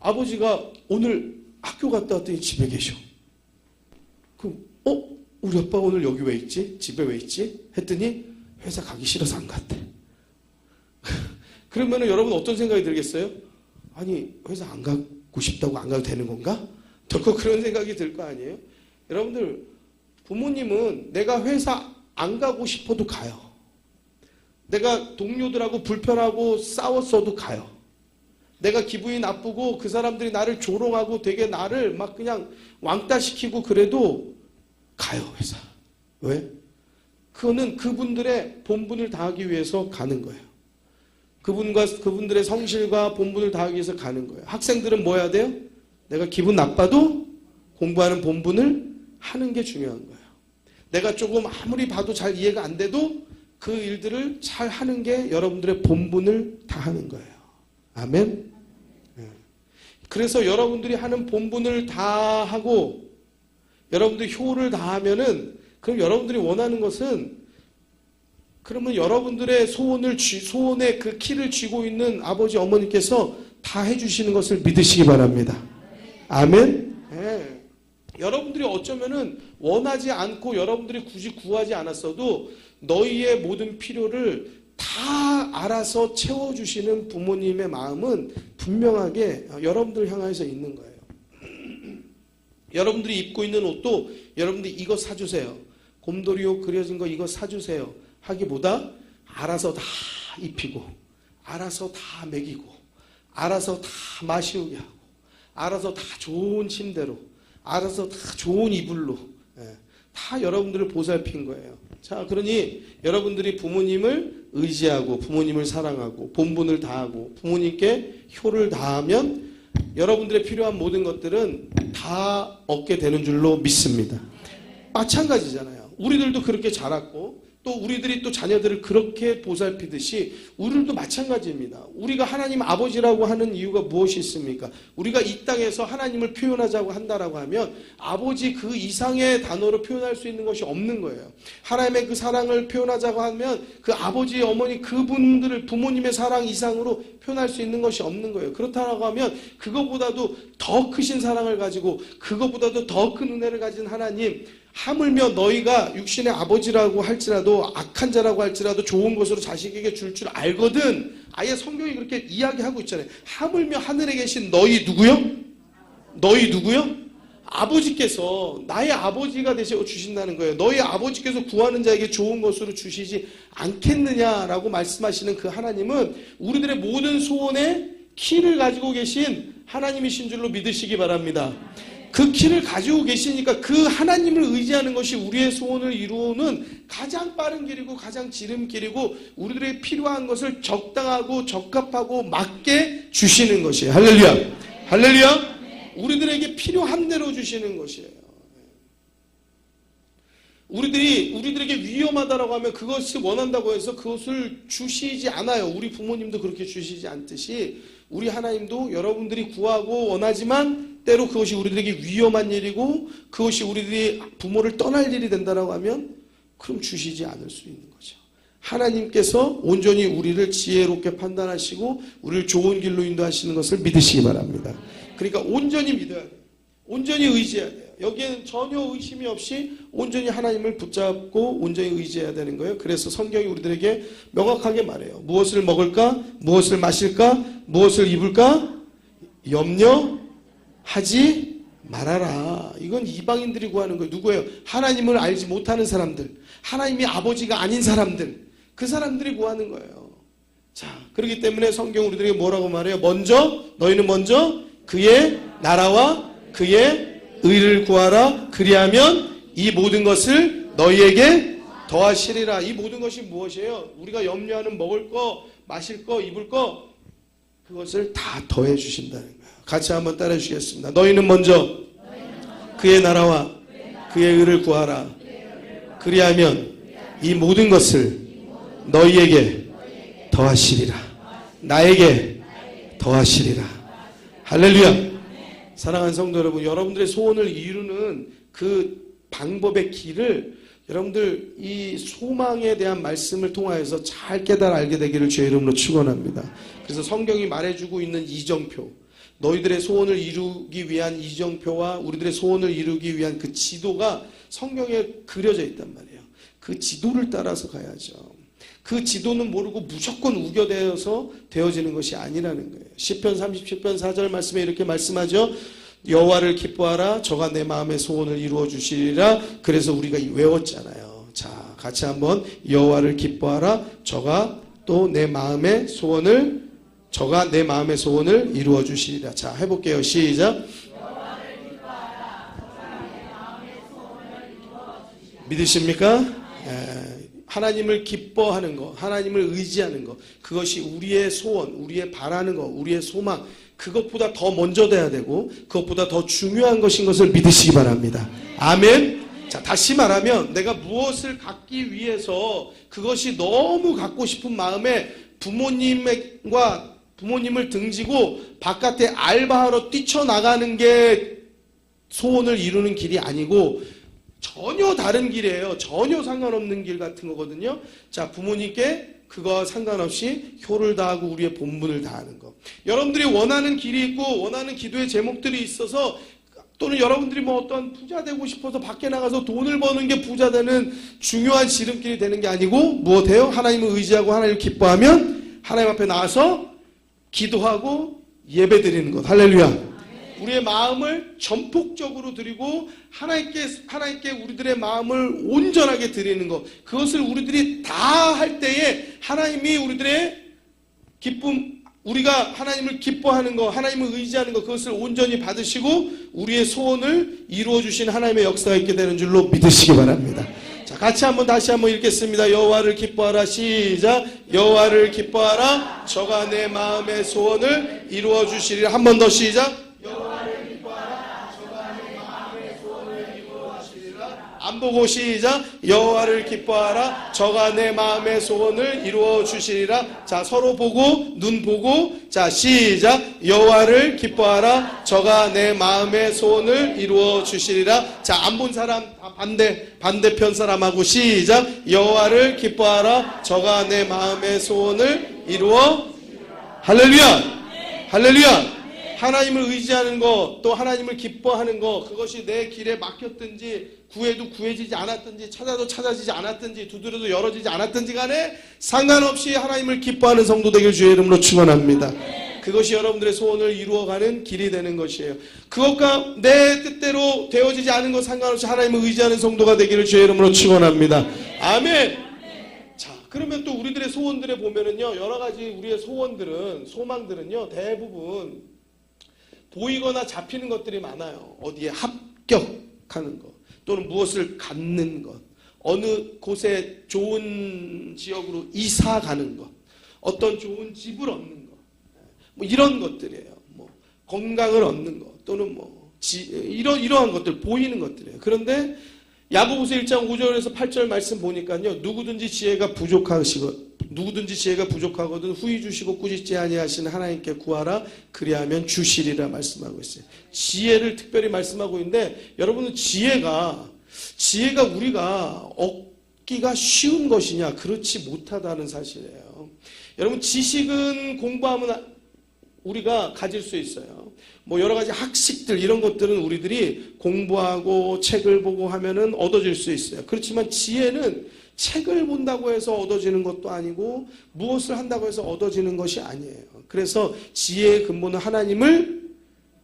아버지가 오늘 학교 갔다 왔더니 집에 계셔. 그럼 우리 아빠 오늘 여기 왜 있지? 집에 왜 있지? 했더니 회사 가기 싫어서 안 갔대. 그러면 여러분 어떤 생각이 들겠어요? 아니 회사 안 가고 싶다고 안 가도 되는 건가? 덜컥 그런 생각이 들 거 아니에요? 여러분들, 부모님은 내가 회사 안 가고 싶어도 가요. 내가 동료들하고 불편하고 싸웠어도 가요. 내가 기분이 나쁘고 그 사람들이 나를 조롱하고 되게 나를 막 그냥 왕따시키고 그래도 가요, 회사. 왜? 그거는 그분들의 본분을 다하기 위해서 가는 거예요. 그분들의 성실과 본분을 다하기 위해서 가는 거예요. 학생들은 뭐 해야 돼요? 내가 기분 나빠도 공부하는 본분을 하는 게 중요한 거예요. 내가 조금 아무리 봐도 잘 이해가 안 돼도 그 일들을 잘 하는 게 여러분들의 본분을 다하는 거예요. 아멘? 그래서 여러분들이 하는 본분을 다하고 여러분들이 효를 다하면은 그럼 여러분들이 원하는 것은 그러면 여러분들의 소원의 그 키를 쥐고 있는 아버지 어머니께서 다 해주시는 것을 믿으시기 바랍니다. 아멘? 네. 여러분들이 어쩌면은 원하지 않고 여러분들이 굳이 구하지 않았어도 너희의 모든 필요를 다 알아서 채워주시는 부모님의 마음은 분명하게 여러분들을 향해서 있는 거예요. 여러분들이 입고 있는 옷도 여러분들이 이거 사주세요. 곰돌이옷 그려진 거 이거 사주세요. 하기보다 알아서 다 입히고 알아서 다 먹이고 알아서 다 마시우게 하고 알아서 다 좋은 침대로 알아서 다 좋은 이불로 다 여러분들을 보살핀 거예요. 자, 그러니 여러분들이 부모님을 의지하고 부모님을 사랑하고 본분을 다하고 부모님께 효를 다하면 여러분들의 필요한 모든 것들은 다 얻게 되는 줄로 믿습니다. 마찬가지잖아요. 우리들도 그렇게 자랐고 또 우리들이 또 자녀들을 그렇게 보살피듯이 우리들도 마찬가지입니다. 우리가 하나님 아버지라고 하는 이유가 무엇이 있습니까? 우리가 이 땅에서 하나님을 표현하자고 한다라고 하면 아버지 그 이상의 단어로 표현할 수 있는 것이 없는 거예요. 하나님의 그 사랑을 표현하자고 하면 그 아버지, 어머니 그분들을 부모님의 사랑 이상으로 표현할 수 있는 것이 없는 거예요. 그렇다고 하면 그것보다도 더 크신 사랑을 가지고 그것보다도 더 큰 은혜를 가진 하나님, 하물며 너희가 육신의 아버지라고 할지라도 악한 자라고 할지라도 좋은 것으로 자식에게 줄 알거든. 아예 성경이 그렇게 이야기하고 있잖아요. 하물며 하늘에 계신 너희 누구요? 너희 누구요? 아버지께서 나의 아버지가 되셔 주신다는 거예요. 너희 아버지께서 구하는 자에게 좋은 것으로 주시지 않겠느냐라고 말씀하시는 그 하나님은 우리들의 모든 소원의 키를 가지고 계신 하나님이신 줄로 믿으시기 바랍니다. 그 키를 가지고 계시니까 그 하나님을 의지하는 것이 우리의 소원을 이루는 가장 빠른 길이고 가장 지름길이고 우리들의 필요한 것을 적당하고 적합하고 맞게 주시는 것이에요. 할렐루야. 할렐루야. 우리들에게 필요한 대로 주시는 것이에요. 우리들에게 위험하다라고 하면 그것을 원한다고 해서 그것을 주시지 않아요. 우리 부모님도 그렇게 주시지 않듯이 우리 하나님도 여러분들이 구하고 원하지만 때로 그것이 우리들에게 위험한 일이고 그것이 우리들이 부모를 떠날 일이 된다라고 하면 그럼 주시지 않을 수 있는 거죠. 하나님께서 온전히 우리를 지혜롭게 판단하시고 우리를 좋은 길로 인도하시는 것을 믿으시기 바랍니다. 그러니까 온전히 믿어야 돼요. 온전히 의지해야 돼요. 여기에는 전혀 의심이 없이 온전히 하나님을 붙잡고 온전히 의지해야 되는 거예요. 그래서 성경이 우리들에게 명확하게 말해요. 무엇을 먹을까? 무엇을 마실까? 무엇을 입을까? 염려하지 말아라. 이건 이방인들이 구하는 거예요. 누구예요? 하나님을 알지 못하는 사람들, 하나님이 아버지가 아닌 사람들, 그 사람들이 구하는 거예요. 자, 그렇기 때문에 성경 우리들에게 뭐라고 말해요? 너희는 먼저 그의 나라와 그의 의를 구하라. 그리하면 이 모든 것을 너희에게 더하시리라. 이 모든 것이 무엇이에요? 우리가 염려하는 먹을 거, 마실 거, 입을 거, 그것을 다 더해 주신다는 거예요. 같이 한번 따라 주시겠습니다. 너희는 먼저 그의 나라와 그의 의를 구하라. 그리하면 이 모든 것을 너희에게 더하시리라. 나에게 더하시리라. 할렐루야. 사랑하는 성도 여러분, 여러분들의 소원을 이루는 그 방법의 길을 여러분들 이 소망에 대한 말씀을 통하여서 잘 깨달아 알게 되기를 주의 이름으로 축원합니다. 그래서 성경이 말해주고 있는 이정표, 너희들의 소원을 이루기 위한 이정표와 우리들의 소원을 이루기 위한 그 지도가 성경에 그려져 있단 말이에요. 그 지도를 따라서 가야죠. 그 지도는 모르고 무조건 우겨대어서 되어지는 것이 아니라는 거예요. 시편 37편 4절 말씀에 이렇게 말씀하죠. 여호와를 기뻐하라 저가 내 마음의 소원을 이루어 주시리라. 그래서 우리가 외웠잖아요. 자, 같이 한번 여호와를 기뻐하라 저가 내 마음의 소원을 이루어 주시리라. 자, 해볼게요. 시작. 믿으십니까? 하나님을 기뻐하는 것, 하나님을 의지하는 것, 그것이 우리의 소원, 우리의 바라는 것, 우리의 소망, 그것보다 더 먼저 돼야 되고 그것보다 더 중요한 것인 것을 믿으시기 바랍니다. 아멘. 자, 다시 말하면 내가 무엇을 갖기 위해서 그것이 너무 갖고 싶은 마음에 부모님을 등지고 바깥에 알바하러 뛰쳐나가는 게 소원을 이루는 길이 아니고 전혀 다른 길이에요. 전혀 상관없는 길 같은 거거든요. 자, 부모님께 그거와 상관없이 효를 다하고 우리의 본분을 다하는 것. 여러분들이 원하는 길이 있고 원하는 기도의 제목들이 있어서 또는 여러분들이 어떤 부자 되고 싶어서 밖에 나가서 돈을 버는 게 부자 되는 중요한 지름길이 되는 게 아니고 무엇해요? 하나님을 의지하고 하나님을 기뻐하면 하나님 앞에 나와서 기도하고 예배 드리는 것. 할렐루야. 우리의 마음을 전폭적으로 드리고 하나님께 우리들의 마음을 온전하게 드리는 것. 그것을 우리들이 다 할 때에 하나님이 우리들의 기쁨, 우리가 하나님을 기뻐하는 것, 하나님을 의지하는 것, 그것을 온전히 받으시고 우리의 소원을 이루어 주신 하나님의 역사가 있게 되는 줄로 믿으시기 바랍니다. 자, 같이 다시 한번 읽겠습니다. 여호와를 기뻐하라. 시작. 여호와를 기뻐하라. 저가 내 마음의 소원을 이루어 주시리라. 한 번 더 시작. 안 보고 시작. 여호와를 기뻐하라. 저가 내 마음의 소원을 이루어 주시리라. 자, 서로 보고 눈 보고 자, 시작. 여호와를 기뻐하라. 저가 내 마음의 소원을 이루어 주시리라. 자, 안 본 사람 반대편 사람하고 시작. 여호와를 기뻐하라. 저가 내 마음의 소원을 이루어. 할렐루야. 할렐루야. 하나님을 의지하는 것, 또 하나님을 기뻐하는 것, 그것이 내 길에 막혔든지 구해도 구해지지 않았든지 찾아도 찾아지지 않았든지 두드려도 열어지지 않았든지 간에 상관없이 하나님을 기뻐하는 성도 되길 주의 이름으로 축원합니다. 그것이 여러분들의 소원을 이루어가는 길이 되는 것이에요. 그것과 내 뜻대로 되어지지 않은 것 상관없이 하나님을 의지하는 성도가 되기를 주의 이름으로 축원합니다. 아멘. 자, 그러면 또 우리들의 소원들에 보면은요, 여러 가지 우리의 소망들은요, 대부분 보이거나 잡히는 것들이 많아요. 어디에 합격하는 것, 또는 무엇을 갖는 것, 어느 곳에 좋은 지역으로 이사 가는 것, 어떤 좋은 집을 얻는 것, 이런 것들이에요. 건강을 얻는 것, 또는 이러한 것들, 보이는 것들이에요. 그런데 야고보서 1장 5절에서 8절 말씀 보니까요, 누구든지 지혜가 부족하거든 후히 주시고 꾸짖지 아니하시는 하나님께 구하라. 그리하면 주시리라 말씀하고 있어요. 지혜를 특별히 말씀하고 있는데, 여러분은 지혜가 우리가 얻기가 쉬운 것이냐? 그렇지 못하다는 사실이에요. 여러분, 지식은 공부하면 우리가 가질 수 있어요. 여러 가지 학식들, 이런 것들은 우리들이 공부하고 책을 보고 하면은 얻어질 수 있어요. 그렇지만 지혜는 책을 본다고 해서 얻어지는 것도 아니고 무엇을 한다고 해서 얻어지는 것이 아니에요. 그래서 지혜의 근본은 하나님을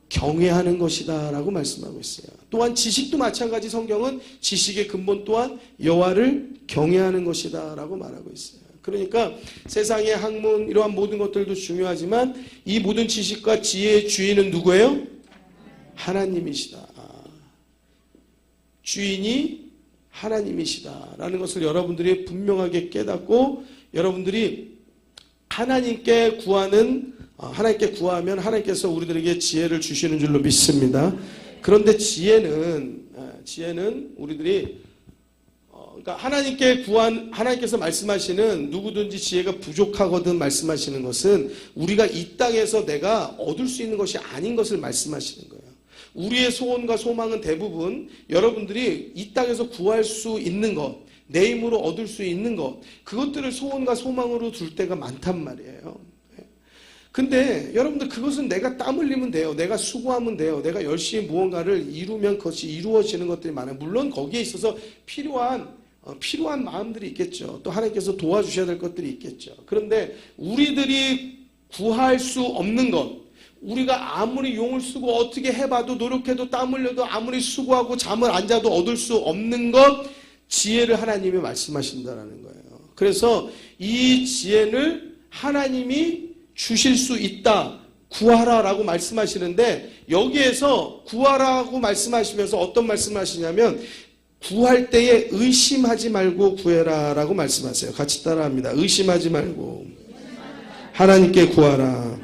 경외하는 것이다 라고 말씀하고 있어요. 또한 지식도 마찬가지. 성경은 지식의 근본 또한 여호와를 경외하는 것이다 라고 말하고 있어요. 그러니까 세상의 학문, 이러한 모든 것들도 중요하지만 이 모든 지식과 지혜의 주인은 누구예요? 하나님이시다. 주인이 하나님이시다라는 것을 여러분들이 분명하게 깨닫고, 여러분들이 하나님께 구하면 하나님께서 우리들에게 지혜를 주시는 줄로 믿습니다. 그런데 지혜는 우리들이 그러니까 하나님께서 말씀하시는 누구든지 지혜가 부족하거든 말씀하시는 것은 우리가 이 땅에서 내가 얻을 수 있는 것이 아닌 것을 말씀하시는 거예요. 우리의 소원과 소망은 대부분 여러분들이 이 땅에서 구할 수 있는 것, 내 힘으로 얻을 수 있는 것, 그것들을 소원과 소망으로 둘 때가 많단 말이에요. 근데 여러분들, 그것은 내가 땀 흘리면 돼요. 내가 수고하면 돼요. 내가 열심히 무언가를 이루면 그것이 이루어지는 것들이 많아요. 물론 거기에 있어서 필요한 필요한 마음들이 있겠죠. 또 하나님께서 도와주셔야 될 것들이 있겠죠. 그런데 우리들이 구할 수 없는 것, 우리가 아무리 용을 쓰고 어떻게 해봐도 노력해도 땀 흘려도 아무리 수고하고 잠을 안 자도 얻을 수 없는 것, 지혜를 하나님이 말씀하신다는 거예요. 그래서 이 지혜를 하나님이 주실 수 있다. 구하라라고 말씀하시는데, 여기에서 구하라고 말씀하시면서 어떤 말씀을 하시냐면, 구할 때에 의심하지 말고 구해라라고 말씀하세요. 같이 따라합니다. 의심하지 말고 하나님께 구하라.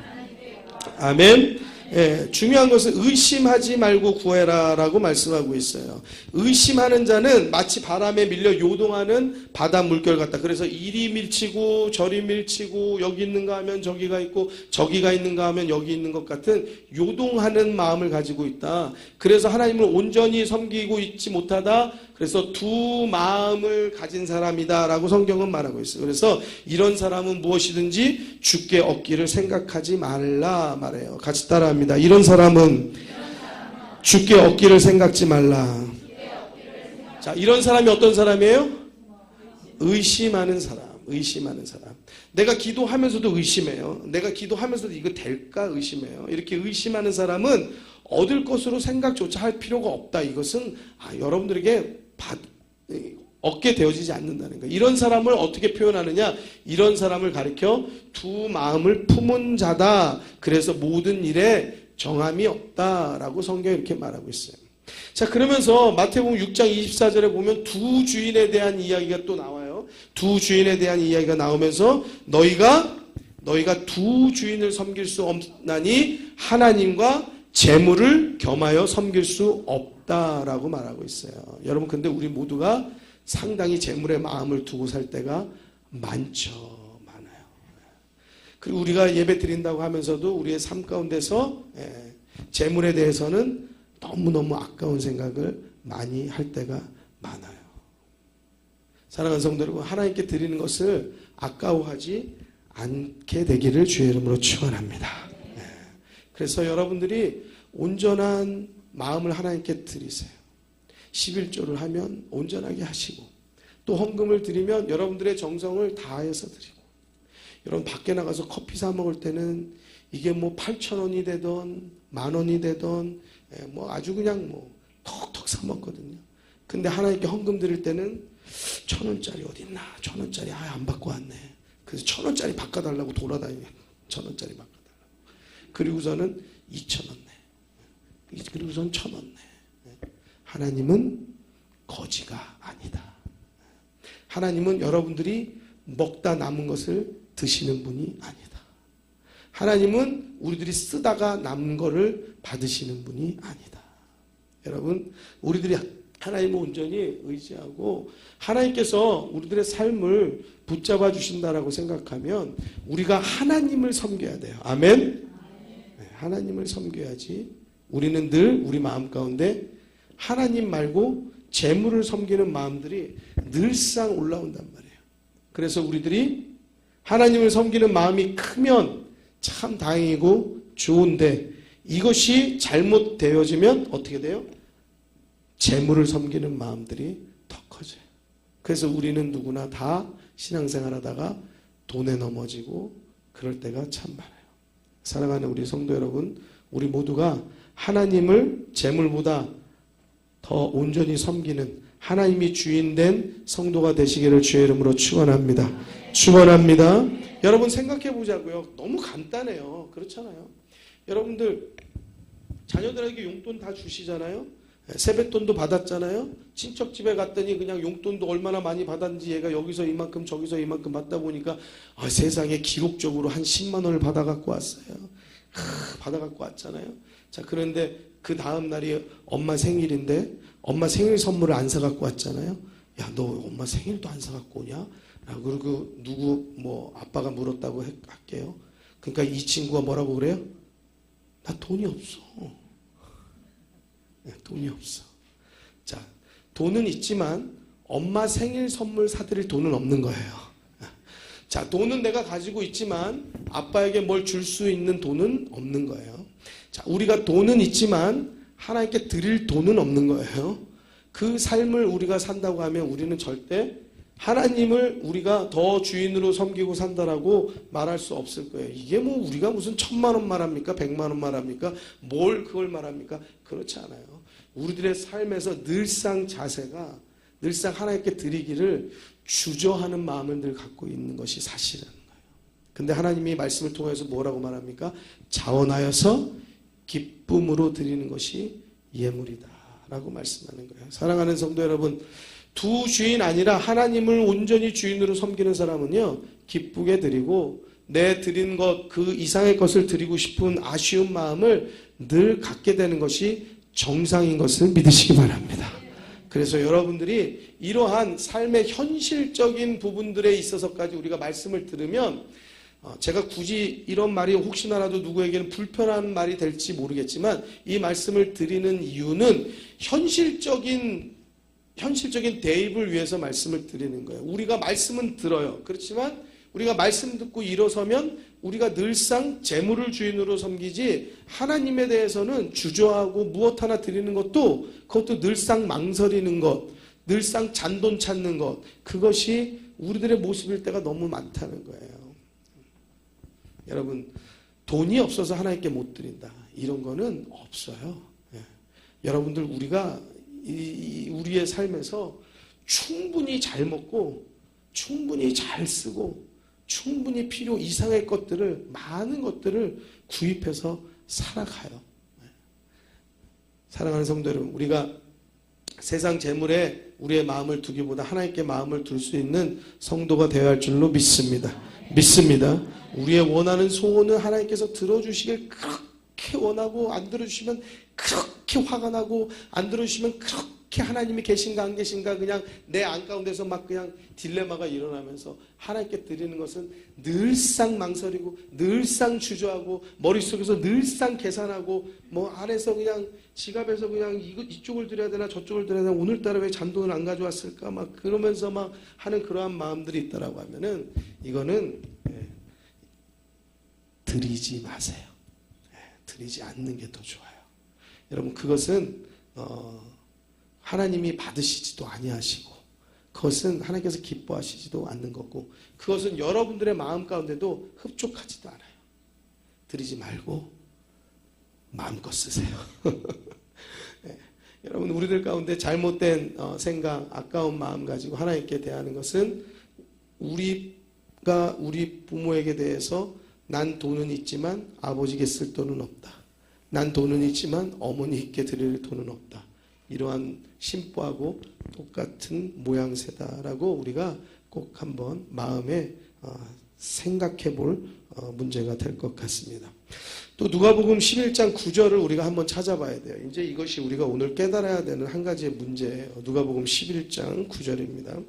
아멘. 예, 중요한 것은 의심하지 말고 구해라라고 말씀하고 있어요. 의심하는 자는 마치 바람에 밀려 요동하는 바다 물결 같다. 그래서 이리 밀치고 저리 밀치고 여기 있는가 하면 저기가 있고 저기가 있는가 하면 여기 있는 것 같은 요동하는 마음을 가지고 있다. 그래서 하나님을 온전히 섬기고 있지 못하다. 그래서 두 마음을 가진 사람이다라고 성경은 말하고 있어요. 그래서 이런 사람은 무엇이든지 주께 얻기를 생각하지 말라 말해요. 같이 따라합니다. 이런 사람은 주께 얻기를 생각지 말라. 자, 이런 사람이 어떤 사람이에요? 의심하는 사람. 의심하는 사람. 내가 기도하면서도 의심해요. 내가 기도하면서도 이거 될까 의심해요. 이렇게 의심하는 사람은 얻을 것으로 생각조차 할 필요가 없다. 이것은 여러분들에게 얻게 되어지지 않는다는 거예요. 이런 사람을 어떻게 표현하느냐? 이런 사람을 가리켜 두 마음을 품은 자다. 그래서 모든 일에 정함이 없다라고 성경이 이렇게 말하고 있어요. 자, 그러면서 마태복음 6장 24절에 보면 두 주인에 대한 이야기가 또 나와요. 두 주인에 대한 이야기가 나오면서 너희가 두 주인을 섬길 수 없나니 하나님과 재물을 겸하여 섬길 수 없다라고 말하고 있어요. 여러분, 근데 우리 모두가 상당히 재물에 마음을 두고 살 때가 많죠. 많아요. 그리고 우리가 예배 드린다고 하면서도 우리의 삶 가운데서 재물에 대해서는 너무너무 아까운 생각을 많이 할 때가 많아요. 사랑하는 성도 여러분, 하나님께 드리는 것을 아까워하지 않게 되기를 주의 이름으로 축원합니다. 그래서 여러분들이 온전한 마음을 하나님께 드리세요. 11조를 하면 온전하게 하시고, 또 헌금을 드리면 여러분들의 정성을 다해서 드리고, 여러분 밖에 나가서 커피 사 먹을 때는 이게 뭐 8,000원이 되던 10,000원이 되던 뭐 아주 그냥 뭐 턱턱 사 먹거든요. 근데 하나님께 헌금 드릴 때는 1,000원짜리 어딨나? 1,000원짜리 안 받고 왔네. 그래서 1,000원짜리 바꿔달라고 돌아다니면 1,000원짜리 바꿔달라고. 그리고서는 2,000원 내. 그리고서는 1,000원 내. 하나님은 거지가 아니다. 하나님은 여러분들이 먹다 남은 것을 드시는 분이 아니다. 하나님은 우리들이 쓰다가 남은 것을 받으시는 분이 아니다. 여러분, 우리들이 하나님을 온전히 의지하고 하나님께서 우리들의 삶을 붙잡아 주신다라고 생각하면 우리가 하나님을 섬겨야 돼요. 아멘? 네, 하나님을 섬겨야지. 우리는 늘 우리 마음 가운데 하나님 말고 재물을 섬기는 마음들이 늘상 올라온단 말이에요. 그래서 우리들이 하나님을 섬기는 마음이 크면 참 다행이고 좋은데, 이것이 잘못되어지면 어떻게 돼요? 재물을 섬기는 마음들이 더 커져요. 그래서 우리는 누구나 다 신앙생활 하다가 돈에 넘어지고 그럴 때가 참 많아요. 사랑하는 우리 성도 여러분, 우리 모두가 하나님을 재물보다 더 온전히 섬기는 하나님이 주인된 성도가 되시기를 주의 이름으로 축원합니다. 축원합니다. 여러분 생각해 보자고요. 너무 간단해요. 그렇잖아요. 여러분들 자녀들에게 용돈 다 주시잖아요. 세뱃돈도 받았잖아요. 친척 집에 갔더니 그냥 용돈도 얼마나 많이 받았는지 얘가 여기서 이만큼 저기서 이만큼 받다 보니까 세상에 기록적으로 한 10만 원을 받아갖고 왔어요. 받아갖고 왔잖아요. 자, 그런데 그 다음 날이 엄마 생일인데 엄마 생일 선물을 안 사갖고 왔잖아요. 야, 너 엄마 생일도 안 사갖고 오냐? 그리고 누구 뭐 아빠가 물었다고 할게요. 그러니까 이 친구가 뭐라고 그래요? 나 돈이 없어. 돈이 없어. 자, 돈은 있지만 엄마 생일 선물 사드릴 돈은 없는 거예요. 자, 돈은 내가 가지고 있지만 아빠에게 뭘 줄 수 있는 돈은 없는 거예요. 자, 우리가 돈은 있지만 하나님께 드릴 돈은 없는 거예요. 그 삶을 우리가 산다고 하면 우리는 절대 하나님을 우리가 더 주인으로 섬기고 산다라고 말할 수 없을 거예요. 이게 뭐 우리가 무슨 1,000만 원 말합니까? 100만 원 말합니까? 뭘 그걸 말합니까? 그렇지 않아요. 우리들의 삶에서 늘상 자세가 늘상 하나님께 드리기를 주저하는 마음을 늘 갖고 있는 것이 사실이라는 거예요. 근데 하나님이 말씀을 통해서 뭐라고 말합니까? 자원하여서 기쁨으로 드리는 것이 예물이다 라고 말씀하는 거예요. 사랑하는 성도 여러분, 두 주인 아니라 하나님을 온전히 주인으로 섬기는 사람은요, 기쁘게 드리고 내 드린 것 그 이상의 것을 드리고 싶은 아쉬운 마음을 늘 갖게 되는 것이 정상인 것을 믿으시기 바랍니다. 그래서 여러분들이 이러한 삶의 현실적인 부분들에 있어서까지 우리가 말씀을 들으면 제가 굳이 이런 말이 혹시나라도 누구에게는 불편한 말이 될지 모르겠지만 이 말씀을 드리는 이유는 현실적인 대입을 위해서 말씀을 드리는 거예요. 우리가 말씀은 들어요. 그렇지만 우리가 말씀 듣고 일어서면 우리가 늘상 재물을 주인으로 섬기지 하나님에 대해서는 주저하고 무엇 하나 드리는 그것도 늘상 망설이는 것, 늘상 잔돈 찾는 것, 그것이 우리들의 모습일 때가 너무 많다는 거예요. 여러분, 돈이 없어서 하나님께 못 드린다, 이런 거는 없어요. 여러분들, 우리가 우리의 삶에서 충분히 잘 먹고 충분히 잘 쓰고 충분히 필요 이상의 것들을, 많은 것들을 구입해서 살아가요. 사랑하는 성도 여러분, 우리가 세상 재물에 우리의 마음을 두기보다 하나님께 마음을 둘 수 있는 성도가 되어야 할 줄로 믿습니다. 우리의 원하는 소원은 하나님께서 들어주시길 그렇게 원하고, 안 들어주시면 그렇게 화가 나고, 안 들어주시면 그렇게 하나님이 계신가 안 계신가 그냥 내 안 가운데서 막 그냥 딜레마가 일어나면서 하나님께 드리는 것은 늘상 망설이고 늘상 주저하고 머릿속에서 늘상 계산하고 뭐 안에서 그냥 지갑에서 그냥 이쪽을 드려야 되나 저쪽을 드려야 되나, 오늘따라 왜 잔돈을 안 가져왔을까 막 그러면서 막 하는 그러한 마음들이 있다라고 하면은 이거는 드리지 마세요. 드리지 않는 게 더 좋아요. 여러분, 그것은 하나님이 받으시지도 아니하시고 그것은 하나님께서 기뻐하시지도 않는 거고, 그것은 여러분들의 마음 가운데도 흡족하지도 않아요. 드리지 말고 마음껏 쓰세요. 네. 여러분, 우리들 가운데 잘못된 생각, 아까운 마음 가지고 하나님께 대하는 것은, 우리가 우리 부모에게 대해서 난 돈은 있지만 아버지께 쓸 돈은 없다, 난 돈은 있지만 어머니께 드릴 돈은 없다, 이러한 심보하고 똑같은 모양새다라고 우리가 꼭 한번 마음에 생각해 볼 문제가 될 것 같습니다. 또 누가복음 11장 9절을 우리가 한번 찾아봐야 돼요. 이제 이것이 우리가 오늘 깨달아야 되는 한 가지의 문제예요. 누가복음 11장 9절입니다.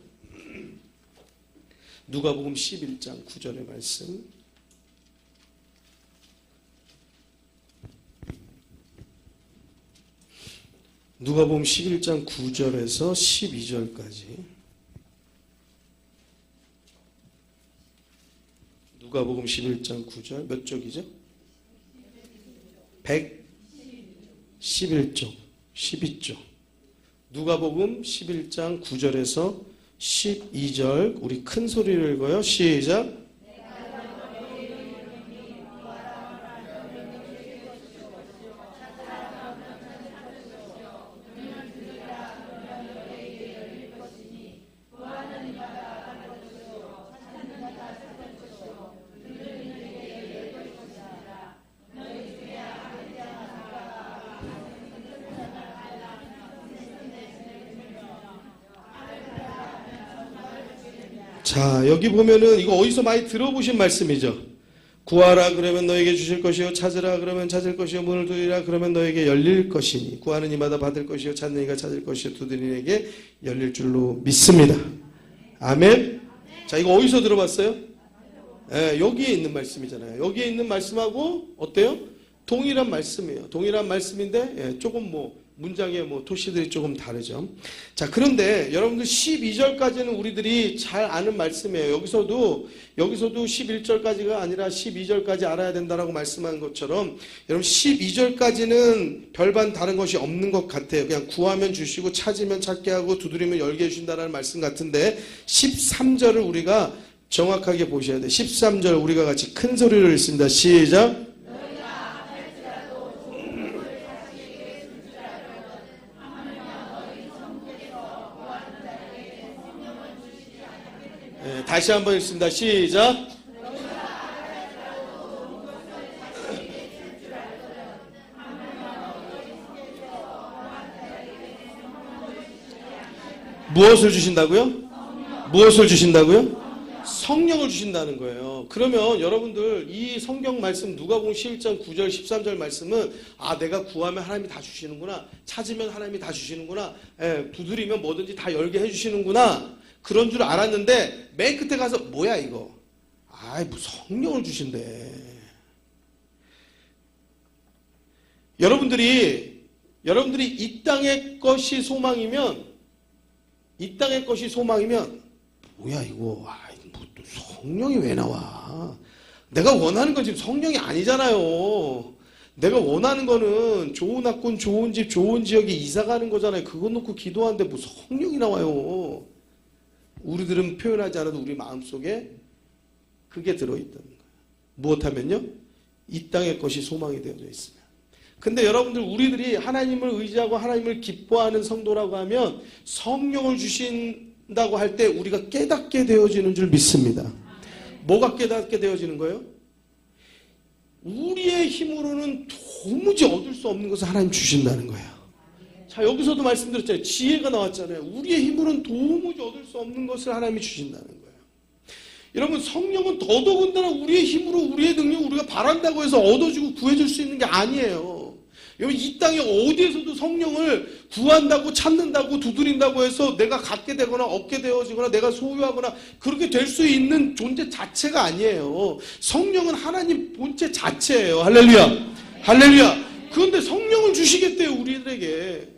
누가복음 11장 9절의 말씀. 누가복음 11장 9절에서 12절까지. 누가복음 11장 9절 몇 쪽이죠? 111쪽, 12쪽. 누가복음 11장 9절에서 12절, 우리 큰 소리를 읽어요. 시작. 자, 여기 보면은 이거 어디서 많이 들어보신 말씀이죠. 구하라 그러면 너에게 주실 것이요, 찾으라 그러면 찾을 것이요, 문을 두드리라 그러면 너에게 열릴 것이니 구하는 이마다 받을 것이요, 찾는 이가 찾을 것이요, 두드리는 이에게 열릴 줄로 믿습니다. 아멘. 자, 이거 어디서 들어봤어요? 여기에 있는 말씀이잖아요. 여기에 있는 말씀하고 어때요? 동일한 말씀이에요. 동일한 말씀인데 조금 뭐 문장의 토시들이 조금 다르죠. 자, 그런데 여러분들 12절까지는 우리들이 잘 아는 말씀이에요. 여기서도 11절까지가 아니라 12절까지 알아야 된다라고 말씀한 것처럼 여러분 12절까지는 별반 다른 것이 없는 것 같아요. 그냥 구하면 주시고 찾으면 찾게 하고 두드리면 열게 해주신다는 말씀 같은데 13절을 우리가 정확하게 보셔야 돼요. 13절 우리가 같이 큰 소리로 읽습니다. 시작. 다시 한번 읽습니다. 시작. 무엇을 주신다고요? 무엇을 주신다고요? 성령을 주신다는 거예요. 그러면 여러분들 이 성경 말씀 누가복음 11장 9절 13절 말씀은 내가 구하면 하나님이 다 주시는구나. 찾으면 하나님이 다 주시는구나. 두드리면 뭐든지 다 열게 해주시는구나. 그런 줄 알았는데 맨 끝에 가서 뭐야 이거? 뭐 성령을 주신대. 여러분들이 이 땅의 것이 소망이면 뭐야 이거? 뭐 또 성령이 왜 나와? 내가 원하는 건 지금 성령이 아니잖아요. 내가 원하는 거는 좋은 학군, 좋은 집, 좋은 지역에 이사 가는 거잖아요. 그거 놓고 기도하는데 뭐 성령이 나와요. 우리들은 표현하지 않아도 우리 마음속에 그게 들어있다는 거예요. 무엇하면요? 이 땅의 것이 소망이 되어져 있으면. 근데 여러분들 우리들이 하나님을 의지하고 하나님을 기뻐하는 성도라고 하면 성령을 주신다고 할 때 우리가 깨닫게 되어지는 줄 믿습니다. 뭐가 깨닫게 되어지는 거예요? 우리의 힘으로는 도무지 얻을 수 없는 것을 하나님 주신다는 거예요. 자, 여기서도 말씀드렸잖아요. 지혜가 나왔잖아요. 우리의 힘으로는 도무지 얻을 수 없는 것을 하나님이 주신다는 거예요. 여러분, 성령은 더더군다나 우리의 힘으로 우리의 능력 우리가 바란다고 해서 얻어주고 구해줄 수 있는 게 아니에요. 여러분, 이 땅에 어디에서도 성령을 구한다고 찾는다고 두드린다고 해서 내가 갖게 되거나 얻게 되어지거나 내가 소유하거나 그렇게 될 수 있는 존재 자체가 아니에요. 성령은 하나님 본체 자체예요. 할렐루야. 할렐루야. 그런데 성령을 주시겠대요, 우리들에게.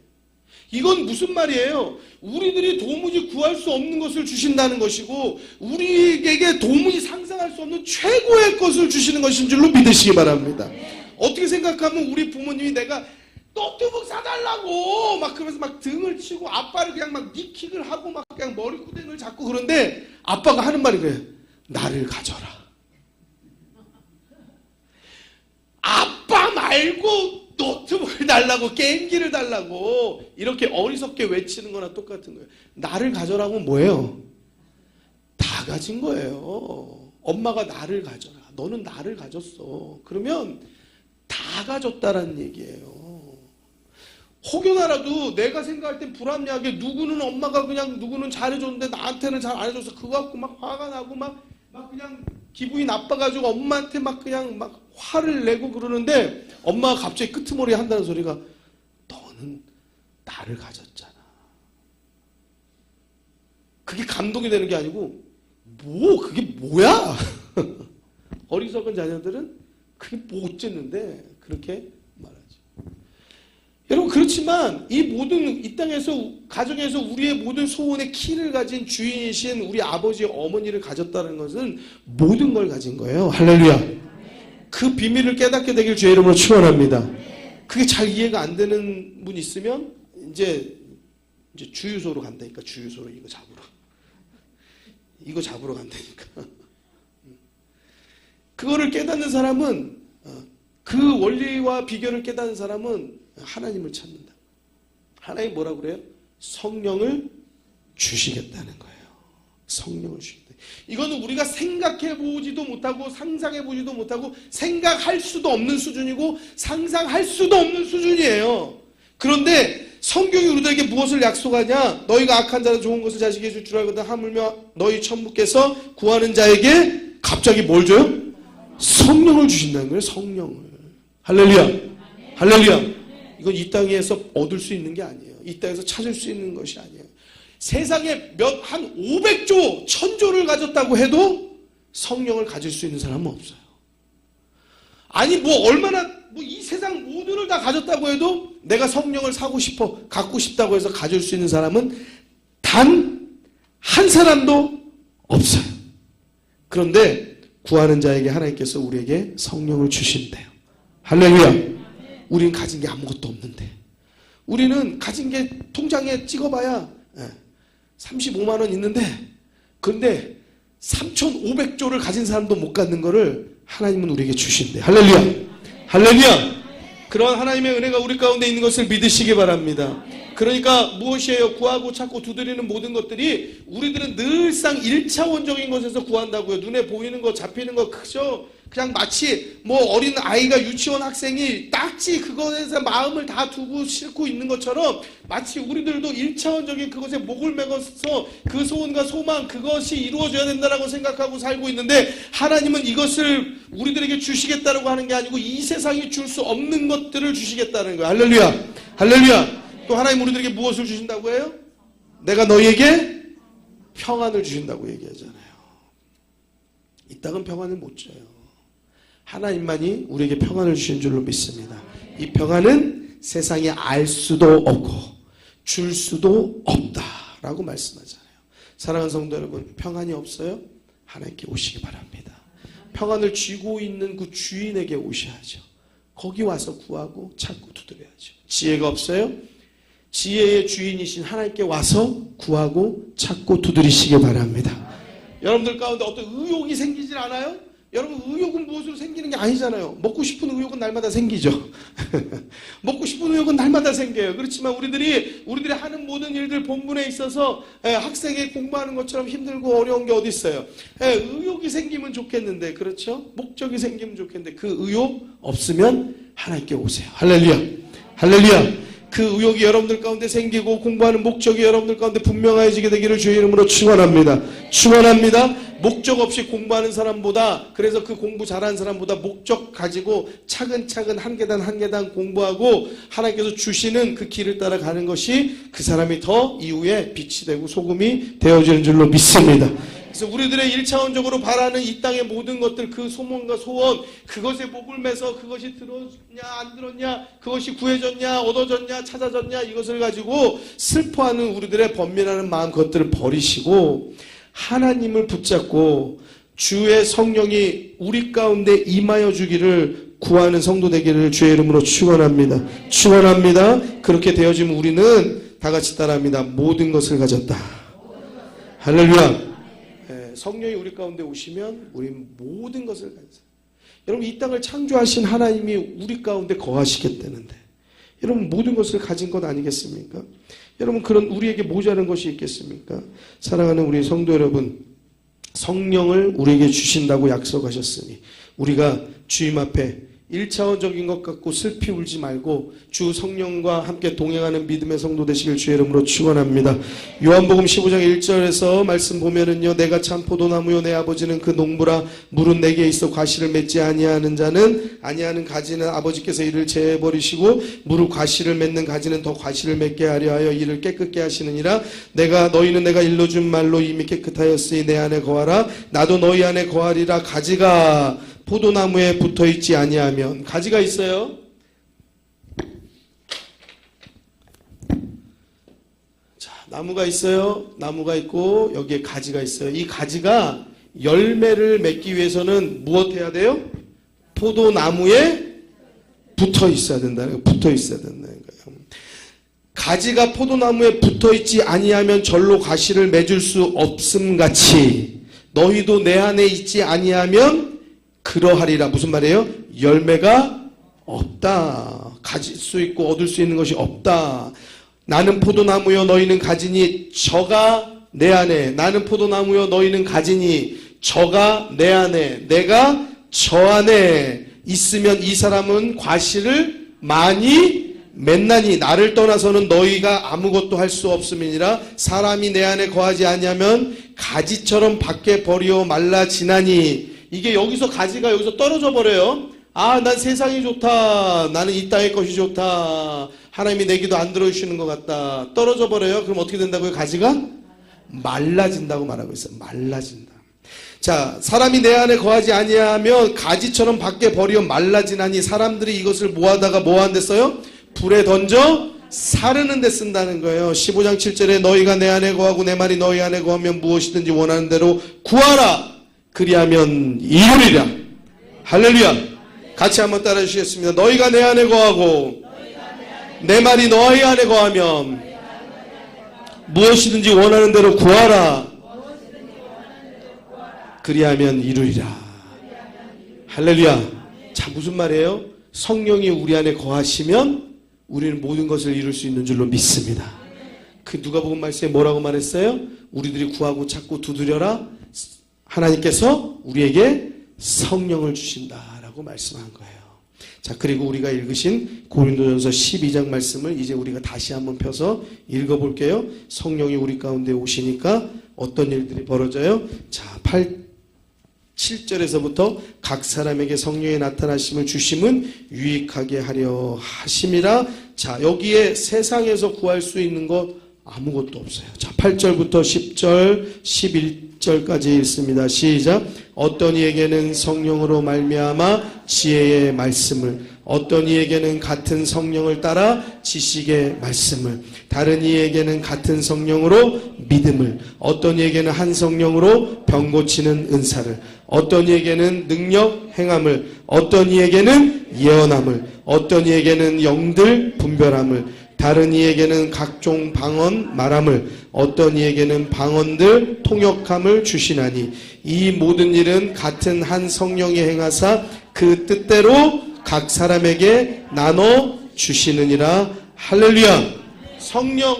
이건 무슨 말이에요? 우리들이 도무지 구할 수 없는 것을 주신다는 것이고 우리에게 도무지 상상할 수 없는 최고의 것을 주시는 것인 줄로 믿으시기 바랍니다. 어떻게 생각하면 우리 부모님이 내가 노트북 사달라고 막 그러면서 막 등을 치고 아빠를 그냥 막 니킥을 하고 막 그냥 머리구댕을 잡고 그런데 아빠가 하는 말이 그래요. 나를 가져라. 아빠 말고 노트북을 달라고 게임기를 달라고 이렇게 어리석게 외치는 거나 똑같은 거예요. 나를 가져라고 뭐예요? 다 가진 거예요. 엄마가 나를 가져라. 너는 나를 가졌어. 그러면 다 가졌다라는 얘기예요. 혹여나라도 내가 생각할 땐 불합리하게 누구는 엄마가 그냥 누구는 잘해줬는데 나한테는 잘 안 해줘서 그거 갖고 막 화가 나고 막 그냥 기분이 나빠가지고 엄마한테 막 그냥 막 화를 내고 그러는데 엄마가 갑자기 끄트머리 한다는 소리가 너는 나를 가졌잖아. 그게 감동이 되는 게 아니고 그게 뭐야? 어리석은 자녀들은 그게 뭐 어쨌는데 그렇게 말하지. 여러분, 그렇지만 이 땅에서 가정에서 우리의 모든 소원의 키를 가진 주인이신 우리 아버지 어머니를 가졌다는 것은 모든 걸 가진 거예요. 할렐루야. 그 비밀을 깨닫게 되길 주의 이름으로 축원합니다. 그게 잘 이해가 안 되는 분 있으면 이제 주유소로 간다니까. 주유소로 이거 잡으러 간다니까. 그거를 깨닫는 사람은 그 원리와 비결을 깨닫는 사람은 하나님을 찾는다. 하나님 뭐라고 그래요? 성령을 주시겠다는 거예요. 성령을 주시겠다. 이거는 우리가 생각해보지도 못하고 상상해보지도 못하고 생각할 수도 없는 수준이고 상상할 수도 없는 수준이에요. 그런데 성경이 우리들에게 무엇을 약속하냐? 너희가 악한 자는 좋은 것을 자식에게 줄 줄 알거든 하물며 너희 천부께서 구하는 자에게 갑자기 뭘 줘요? 성령을 주신다는 거예요. 성령을. 할렐루야. 할렐루야. 이건 이 땅에서 얻을 수 있는 게 아니에요. 이 땅에서 찾을 수 있는 것이 아니에요. 세상에 한 500조, 1000조를 가졌다고 해도 성령을 가질 수 있는 사람은 없어요. 아니 뭐 얼마나 뭐 이 세상 모든을 다 가졌다고 해도 내가 성령을 사고 싶어 갖고 싶다고 해서 가질 수 있는 사람은 단 한 사람도 없어요. 그런데 구하는 자에게 하나님께서 우리에게 성령을 주신대요. 할렐루야. 우리는 가진 게 아무것도 없는데, 우리는 가진 게 통장에 찍어봐야 35만 원 있는데, 그런데 3,500조를 가진 사람도 못 갖는 거를 하나님은 우리에게 주신대. 할렐루야. 할렐루야. 그런 하나님의 은혜가 우리 가운데 있는 것을 믿으시기 바랍니다. 그러니까 무엇이에요? 구하고 찾고 두드리는 모든 것들이 우리들은 늘상 1차원적인 것에서 구한다고요. 눈에 보이는 거, 잡히는 거, 그죠? 그냥 마치 뭐 어린 아이가 유치원 학생이 딱지 그것에서 마음을 다 두고 싣고 있는 것처럼, 마치 우리들도 1차원적인 그것에 목을 매어서 그 소원과 소망, 그것이 이루어져야 된다라고 생각하고 살고 있는데, 하나님은 이것을 우리들에게 주시겠다라고 하는 게 아니고 이 세상이 줄 수 없는 것들을 주시겠다는 거예요. 할렐루야. 할렐루야. 또 하나님 우리들에게 무엇을 주신다고 해요? 내가 너희에게 평안을 주신다고 얘기하잖아요. 이 땅은 평안을 못 줘요. 하나님만이 우리에게 평안을 주신 줄로 믿습니다. 이 평안은 세상에 알 수도 없고 줄 수도 없다라고 말씀하잖아요. 사랑하는 성도 여러분, 평안이 없어요? 하나님께 오시기 바랍니다. 평안을 쥐고 있는 그 주인에게 오셔야죠. 거기 와서 구하고 찾고 두드려야죠. 지혜가 없어요? 지혜의 주인이신 하나님께 와서 구하고 찾고 두드리시기 바랍니다. 여러분들 가운데 어떤 의욕이 생기질 않아요? 여러분, 의욕은 무엇으로 생기는 게 아니잖아요. 먹고 싶은 의욕은 날마다 생기죠. 먹고 싶은 의욕은 날마다 생겨요. 그렇지만 우리들이 하는 모든 일들 본분에 있어서 학생이 공부하는 것처럼 힘들고 어려운 게 어디 있어요. 의욕이 생기면 좋겠는데, 그렇죠? 목적이 생기면 좋겠는데 그 의욕 없으면 하나님께 오세요. 할렐루야. 할렐루야. 그 의욕이 여러분들 가운데 생기고 공부하는 목적이 여러분들 가운데 분명해지게 되기를 주의 이름으로 축원합니다. 축원합니다. 목적 없이 공부하는 사람보다, 그래서 그 공부 잘하는 사람보다 목적 가지고 차근차근 한 계단 한 계단 공부하고 하나님께서 주시는 그 길을 따라가는 것이 그 사람이 더 이후에 빛이 되고 소금이 되어지는 줄로 믿습니다. 그래서 우리들의 1차원적으로 바라는 이 땅의 모든 것들, 그 소망과 소원, 그것에 목을 매서 그것이 들었냐 안 들었냐, 그것이 구해졌냐 얻어졌냐 찾아졌냐, 이것을 가지고 슬퍼하는 우리들의 번민하는 마음, 그것들을 버리시고 하나님을 붙잡고 주의 성령이 우리 가운데 임하여 주기를 구하는 성도 되기를 주의 이름으로 축원합니다. 축원합니다. 그렇게 되어지면 우리는 다 같이 따라합니다. 모든 것을 가졌다. 할렐루야. 성령이 우리 가운데 오시면 우리는 모든 것을 가졌어요. 여러분, 이 땅을 창조하신 하나님이 우리 가운데 거하시겠다는데, 여러분 모든 것을 가진 것 아니겠습니까? 여러분, 그런 우리에게 모자란 것이 있겠습니까? 사랑하는 우리 성도 여러분, 성령을 우리에게 주신다고 약속하셨으니 우리가 주님 앞에 1차원적인 것 갖고 슬피 울지 말고 주 성령과 함께 동행하는 믿음의 성도 되시길 주의 이름으로 축원합니다. 요한복음 15장 1절에서 말씀 보면은요, 내가 참 포도나무요 내 아버지는 그 농부라, 물은 내게 있어 과실을 맺지 아니하는 자는 아니하는 가지는 아버지께서 이를 제해버리시고 무릇 과실을 맺는 가지는 더 과실을 맺게 하려 하여 이를 깨끗게 하시느니라. 너희는 내가 일러준 말로 이미 깨끗하였으니 내 안에 거하라. 나도 너희 안에 거하리라. 가지가 포도나무에 붙어있지 아니하면, 가지가 있어요. 자, 나무가 있어요. 나무가 있고 여기에 가지가 있어요. 이 가지가 열매를 맺기 위해서는 무엇 해야 돼요? 포도나무에 붙어 있어야 된다는 거예요. 붙어 있어야 된다는 거예요. 가지가 포도나무에 붙어 있지 아니하면 절로 과실을 맺을 수 없음 같이 너희도 내 안에 있지 아니하면 그러하리라. 무슨 말이에요? 열매가 없다. 가질 수 있고 얻을 수 있는 것이 없다. 나는 포도나무요 너희는 가지니 저가 내 안에, 나는 포도나무요 너희는 가지니 저가 내 안에, 내가 저 안에 있으면 이 사람은 과실을 많이 맺나니 나를 떠나서는 너희가 아무것도 할 수 없음이니라. 사람이 내 안에 거하지 아니하면 가지처럼 밖에 버리어 말라지나니. 이게 여기서 가지가 여기서 떨어져 버려요. 아, 난 세상이 좋다. 나는 이 땅의 것이 좋다. 하나님이 내 기도 안 들어주시는 것 같다. 떨어져 버려요. 그럼 어떻게 된다고요? 가지가 말라진다고 말하고 있어요. 말라진다. 자, 사람이 내 안에 거하지 아니하면 가지처럼 밖에 버려 말라지나니 사람들이 이것을 모아다가 뭐한댔어요? 불에 던져 사르는 데 쓴다는 거예요. 15장 7절에 너희가 내 안에 거하고 내 말이 너희 안에 거하면 무엇이든지 원하는 대로 구하라. 그리하면 이루리라. 할렐루야. 같이 한번 따라 주시겠습니다. 너희가 내 안에 거하고 내 말이 너희 안에 거하면 무엇이든지 원하는 대로 구하라. 그리하면 이루리라. 할렐루야. 자, 무슨 말이에요? 성령이 우리 안에 거하시면 우리는 모든 것을 이룰 수 있는 줄로 믿습니다. 그 누가복음 말씀에 뭐라고 말했어요? 우리들이 구하고 찾고 두드려라. 하나님께서 우리에게 성령을 주신다라고 말씀한 거예요. 자, 그리고 우리가 읽으신 고린도전서 12장 말씀을 이제 우리가 다시 한번 펴서 읽어볼게요. 성령이 우리 가운데 오시니까 어떤 일들이 벌어져요? 자, 7절에서부터 각 사람에게 성령의 나타나심을 주심은 유익하게 하려 하심이라. 자, 여기에 세상에서 구할 수 있는 것 아무것도 없어요. 자, 8절부터 10절, 11절까지 읽습니다. 시작. 어떤 이에게는 성령으로 말미암아 지혜의 말씀을, 어떤 이에게는 같은 성령을 따라 지식의 말씀을, 다른 이에게는 같은 성령으로 믿음을, 어떤 이에게는 한 성령으로 병 고치는 은사를, 어떤 이에게는 능력 행함을, 어떤 이에게는 예언함을, 어떤 이에게는 영들 분별함을, 다른 이에게는 각종 방언 말함을, 어떤 이에게는 방언들 통역함을 주시나니 이 모든 일은 같은 한 성령이 행하사 그 뜻대로 각 사람에게 나눠 주시느니라. 할렐루야. 성령,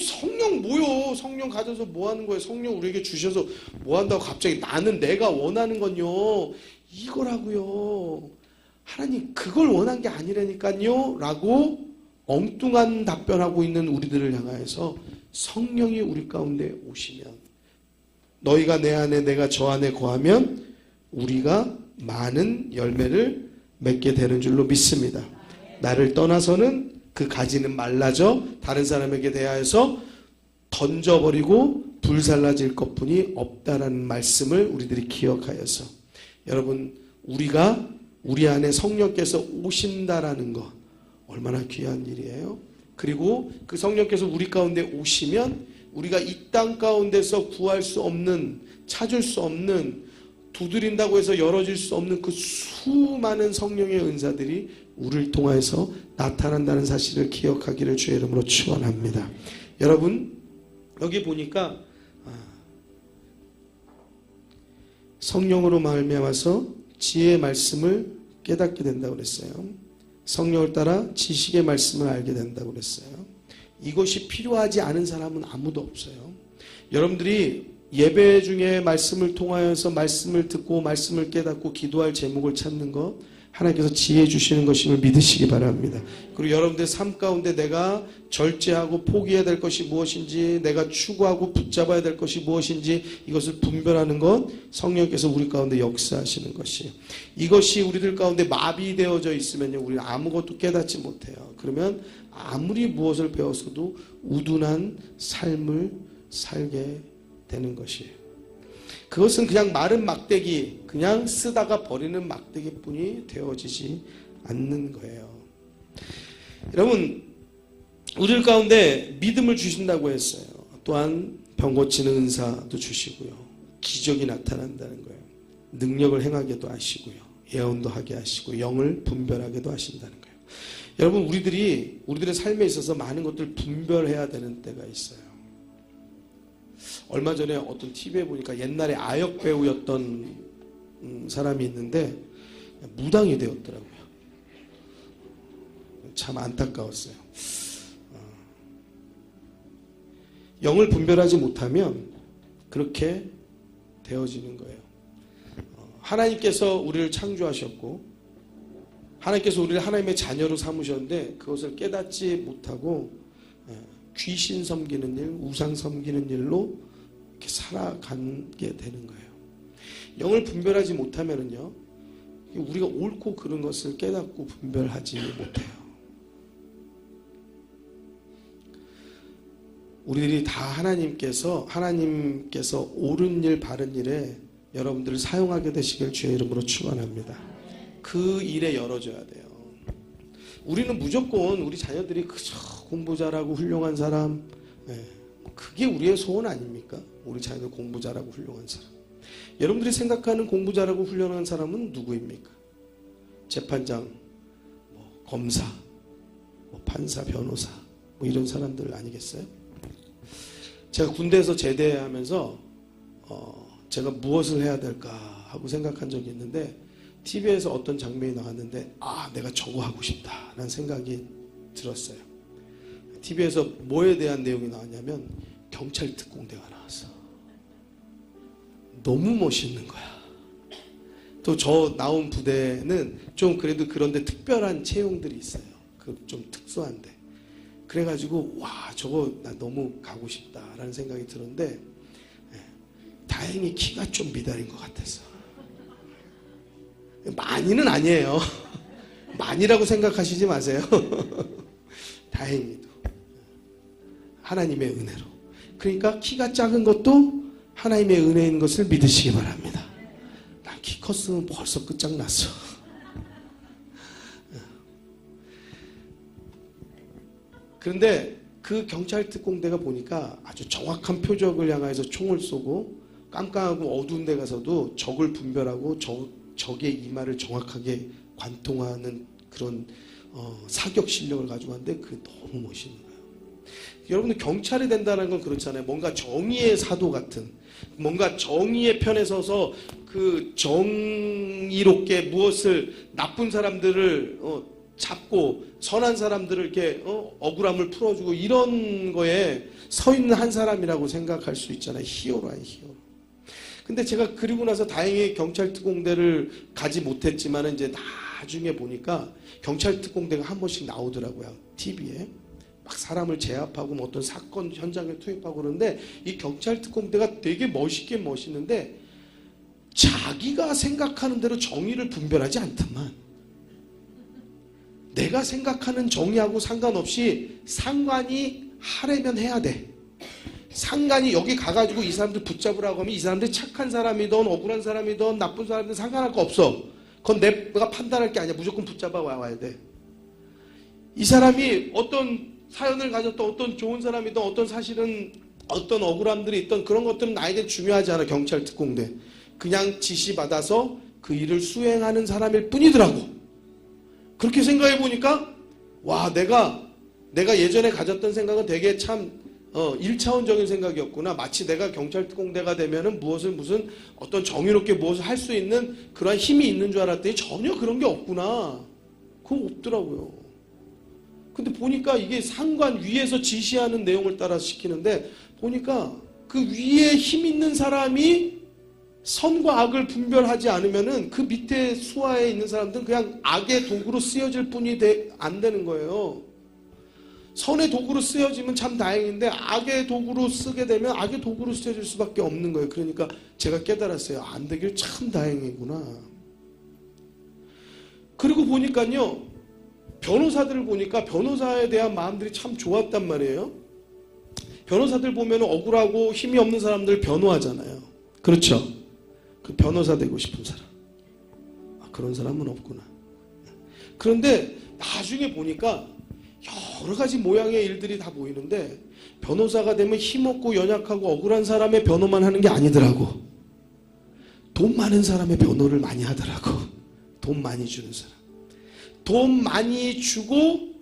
성령 뭐요? 성령 가져서 뭐 하는 거예요? 성령 우리에게 주셔서 뭐 한다고 갑자기 나는 내가 원하는 건요 이거라고요. 하나님 그걸 원한 게 아니라니까요 라고 엉뚱한 답변하고 있는 우리들을 향하여서 성령이 우리 가운데 오시면, 너희가 내 안에 내가 저 안에 거하면 우리가 많은 열매를 맺게 되는 줄로 믿습니다. 나를 떠나서는 그 가지는 말라져 다른 사람에게 대하여서 던져버리고 불살라질 것뿐이 없다라는 말씀을 우리들이 기억하여서, 여러분 우리가 우리 안에 성령께서 오신다라는 것 얼마나 귀한 일이에요. 그리고 그 성령께서 우리 가운데 오시면 우리가 이 땅 가운데서 구할 수 없는, 찾을 수 없는, 두드린다고 해서 열어질 수 없는 그 수많은 성령의 은사들이 우리를 통하여서 나타난다는 사실을 기억하기를 주의 이름으로 축원합니다. 여러분 여기 보니까 성령으로 말미암아서 지혜의 말씀을 깨닫게 된다고 그랬어요. 성령을 따라 지식의 말씀을 알게 된다고 그랬어요. 이것이 필요하지 않은 사람은 아무도 없어요. 여러분들이 예배 중에 말씀을 통하여서 말씀을 듣고 말씀을 깨닫고 기도할 제목을 찾는 것, 하나님께서 지혜 주시는 것임을 믿으시기 바랍니다. 그리고 여러분들 삶 가운데 내가 절제하고 포기해야 될 것이 무엇인지, 내가 추구하고 붙잡아야 될 것이 무엇인지 이것을 분별하는 것, 성령께서 우리 가운데 역사하시는 것이에요. 이것이 우리들 가운데 마비되어져 있으면요, 우리는 아무것도 깨닫지 못해요. 그러면 아무리 무엇을 배웠어도 우둔한 삶을 살게 되는 것이에요. 그것은 그냥 마른 막대기, 그냥 쓰다가 버리는 막대기뿐이 되어지지 않는 거예요. 여러분, 우리들 가운데 믿음을 주신다고 했어요. 또한 병 고치는 은사도 주시고요. 기적이 나타난다는 거예요. 능력을 행하게도 하시고요. 예언도 하게 하시고 영을 분별하게도 하신다는 거예요. 여러분, 우리들의 삶에 있어서 많은 것들을 분별해야 되는 때가 있어요. 얼마 전에 어떤 TV에 보니까 옛날에 아역 배우였던 사람이 있는데 무당이 되었더라고요. 참 안타까웠어요. 영을 분별하지 못하면 그렇게 되어지는 거예요. 하나님께서 우리를 창조하셨고 하나님께서 우리를 하나님의 자녀로 삼으셨는데 그것을 깨닫지 못하고 귀신 섬기는 일, 우상 섬기는 일로 이렇게 살아가게 되는 거예요. 영을 분별하지 못하면은요, 우리가 옳고 그른 것을 깨닫고 분별하지 못해요. 우리들이 다 하나님께서 옳은 일, 바른 일에 여러분들을 사용하게 되시길 주의 이름으로 축원합니다. 그 일에 열어줘야 돼요. 우리는 무조건 우리 자녀들이 그저 공부 잘하고 훌륭한 사람, 그게 우리의 소원 아닙니까? 우리 자녀들 공부 잘하고 훌륭한 사람. 여러분들이 생각하는 공부 잘하고 훌륭한 사람은 누구입니까? 재판장, 검사, 판사, 변호사, 이런 사람들 아니겠어요? 제가 군대에서 제대하면서 제가 무엇을 해야 될까 하고 생각한 적이 있는데, TV에서 어떤 장면이 나왔는데 내가 저거 하고 싶다라는 생각이 들었어요. TV에서 뭐에 대한 내용이 나왔냐면 경찰 특공대가 나왔어. 너무 멋있는 거야. 또 저 나온 부대는 좀 그래도 그런데 특별한 채용들이 있어요. 좀 특수한데. 그래가지고 저거 나 너무 가고 싶다라는 생각이 들었는데, 다행히 키가 좀 미달인 것 같아서. 많이는 아니에요. 많이라고 생각하시지 마세요. 다행히도 하나님의 은혜로. 그러니까 키가 작은 것도 하나님의 은혜인 것을 믿으시기 바랍니다. 난 키 컸으면 벌써 끝장났어. 그런데 그 경찰 특공대가 보니까 아주 정확한 표적을 향해서 총을 쏘고, 깜깜하고 어두운 데 가서도 적을 분별하고 적의 이마를 정확하게 관통하는 그런 사격 실력을 가지고 왔는데, 그게 너무 멋있는 거예요. 여러분들 경찰이 된다는 건 그렇잖아요. 뭔가 정의의 사도 같은, 뭔가 정의의 편에 서서 그 정의롭게 무엇을, 나쁜 사람들을 잡고 선한 사람들을 이렇게 억울함을 풀어주고, 이런 거에 서 있는 한 사람이라고 생각할 수 있잖아요. 히어로 아니 히어로. 근데 제가 그리고 나서 다행히 경찰 특공대를 가지 못했지만 이제 나중에 보니까 경찰 특공대가 한 번씩 나오더라고요. TV에. 막 사람을 제압하고 어떤 사건 현장에 투입하고 그러는데, 이 경찰 특공대가 되게 멋있게 멋있는데 자기가 생각하는 대로 정의를 분별하지 않더만. 내가 생각하는 정의하고 상관없이 상관이 하려면 해야 돼. 상관이 여기 가가지고 이 사람들 붙잡으라고 하면 이 사람들이 착한 사람이든 억울한 사람이든 나쁜 사람이든 상관할 거 없어. 그건 내가 판단할 게 아니야. 무조건 붙잡아 와야 돼. 이 사람이 어떤 사연을 가졌던 어떤 좋은 사람이든 어떤 사실은 어떤 억울함들이 있던 그런 것들은 나에게 중요하지 않아. 경찰 특공대. 그냥 지시받아서 그 일을 수행하는 사람일 뿐이더라고. 그렇게 생각해 보니까 내가 예전에 가졌던 생각은 되게 참 1차원적인 생각이었구나. 마치 내가 경찰 특공대가 되면은 무슨 어떤 정의롭게 무엇을 할 수 있는 그러한 힘이 있는 줄 알았더니 전혀 그런 게 없구나. 그거 없더라고요. 근데 보니까 이게 상관 위에서 지시하는 내용을 따라 시키는데, 보니까 그 위에 힘 있는 사람이 선과 악을 분별하지 않으면은 그 밑에 수하에 있는 사람들은 그냥 악의 도구로 쓰여질 뿐이 안 되는 거예요. 선의 도구로 쓰여지면 참 다행인데 악의 도구로 쓰게 되면 악의 도구로 쓰여질 수밖에 없는 거예요. 그러니까 제가 깨달았어요. 안 되길 참 다행이구나. 그리고 보니까요, 변호사들을 보니까 변호사에 대한 마음들이 참 좋았단 말이에요. 변호사들 보면 억울하고 힘이 없는 사람들 변호하잖아요. 그렇죠? 그 변호사 되고 싶은 사람. 그런 사람은 없구나. 그런데 나중에 보니까 여러 가지 모양의 일들이 다 보이는데, 변호사가 되면 힘없고 연약하고 억울한 사람의 변호만 하는 게 아니더라고. 돈 많은 사람의 변호를 많이 하더라고. 돈 많이 주는 사람. 돈 많이 주고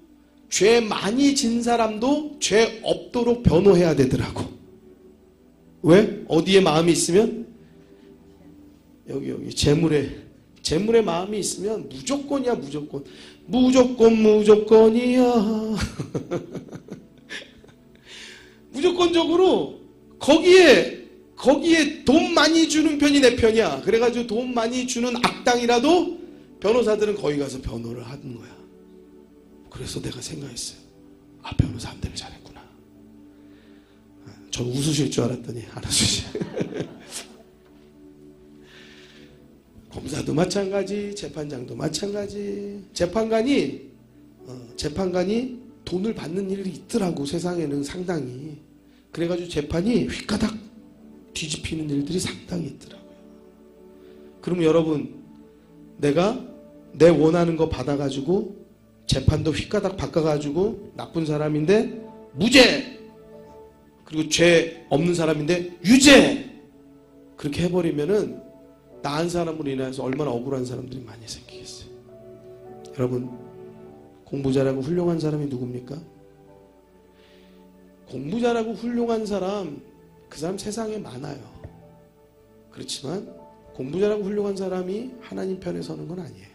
죄 많이 진 사람도 죄 없도록 변호해야 되더라고. 왜? 어디에 마음이 있으면? 여기 재물에 마음이 있으면 무조건이야. 무조건이야. 무조건적으로 거기에 돈 많이 주는 편이 내 편이야. 그래가지고 돈 많이 주는 악당이라도 변호사들은 거기 가서 변호를 하는 거야. 그래서 내가 생각했어요. 변호사 안 되면 잘했구나. 전 웃으실 줄 알았더니 안 웃으시. 검사도 마찬가지, 재판장도 마찬가지. 재판관이 돈을 받는 일이 있더라고, 세상에는 상당히. 그래가지고 재판이 휘가닥 뒤집히는 일들이 상당히 있더라고요. 그럼 여러분, 내가 내 원하는 거 받아가지고 재판도 휘가닥 바꿔가지고 나쁜 사람인데 무죄, 그리고 죄 없는 사람인데 유죄, 그렇게 해버리면은 나은 사람으로 인해서 얼마나 억울한 사람들이 많이 생기겠어요. 여러분, 공부 잘하고 훌륭한 사람이 누굽니까? 공부 잘하고 훌륭한 사람, 그 사람 세상에 많아요. 그렇지만 공부 잘하고 훌륭한 사람이 하나님 편에 서는 건 아니에요.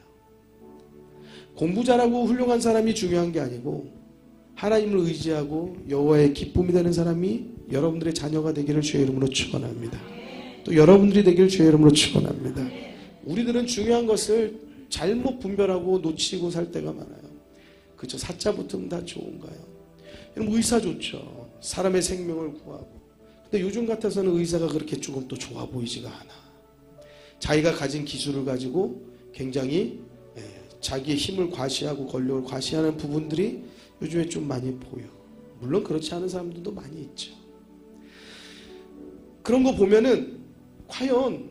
공부 잘하고 훌륭한 사람이 중요한 게 아니고 하나님을 의지하고 여호와의 기쁨이 되는 사람이 여러분들의 자녀가 되기를 주의 이름으로 축원합니다. 또 여러분들이 되기를 주의 이름으로 축원합니다. 우리들은 중요한 것을 잘못 분별하고 놓치고 살 때가 많아요. 그렇죠? 사자 붙으면 다 좋은가요? 여러분, 의사 좋죠. 사람의 생명을 구하고. 근데 요즘 같아서는 의사가 그렇게 조금 또 좋아 보이지가 않아. 자기가 가진 기술을 가지고 굉장히 자기의 힘을 과시하고 권력을 과시하는 부분들이 요즘에 좀 많이 보여. 물론 그렇지 않은 사람들도 많이 있죠. 그런 거 보면은 과연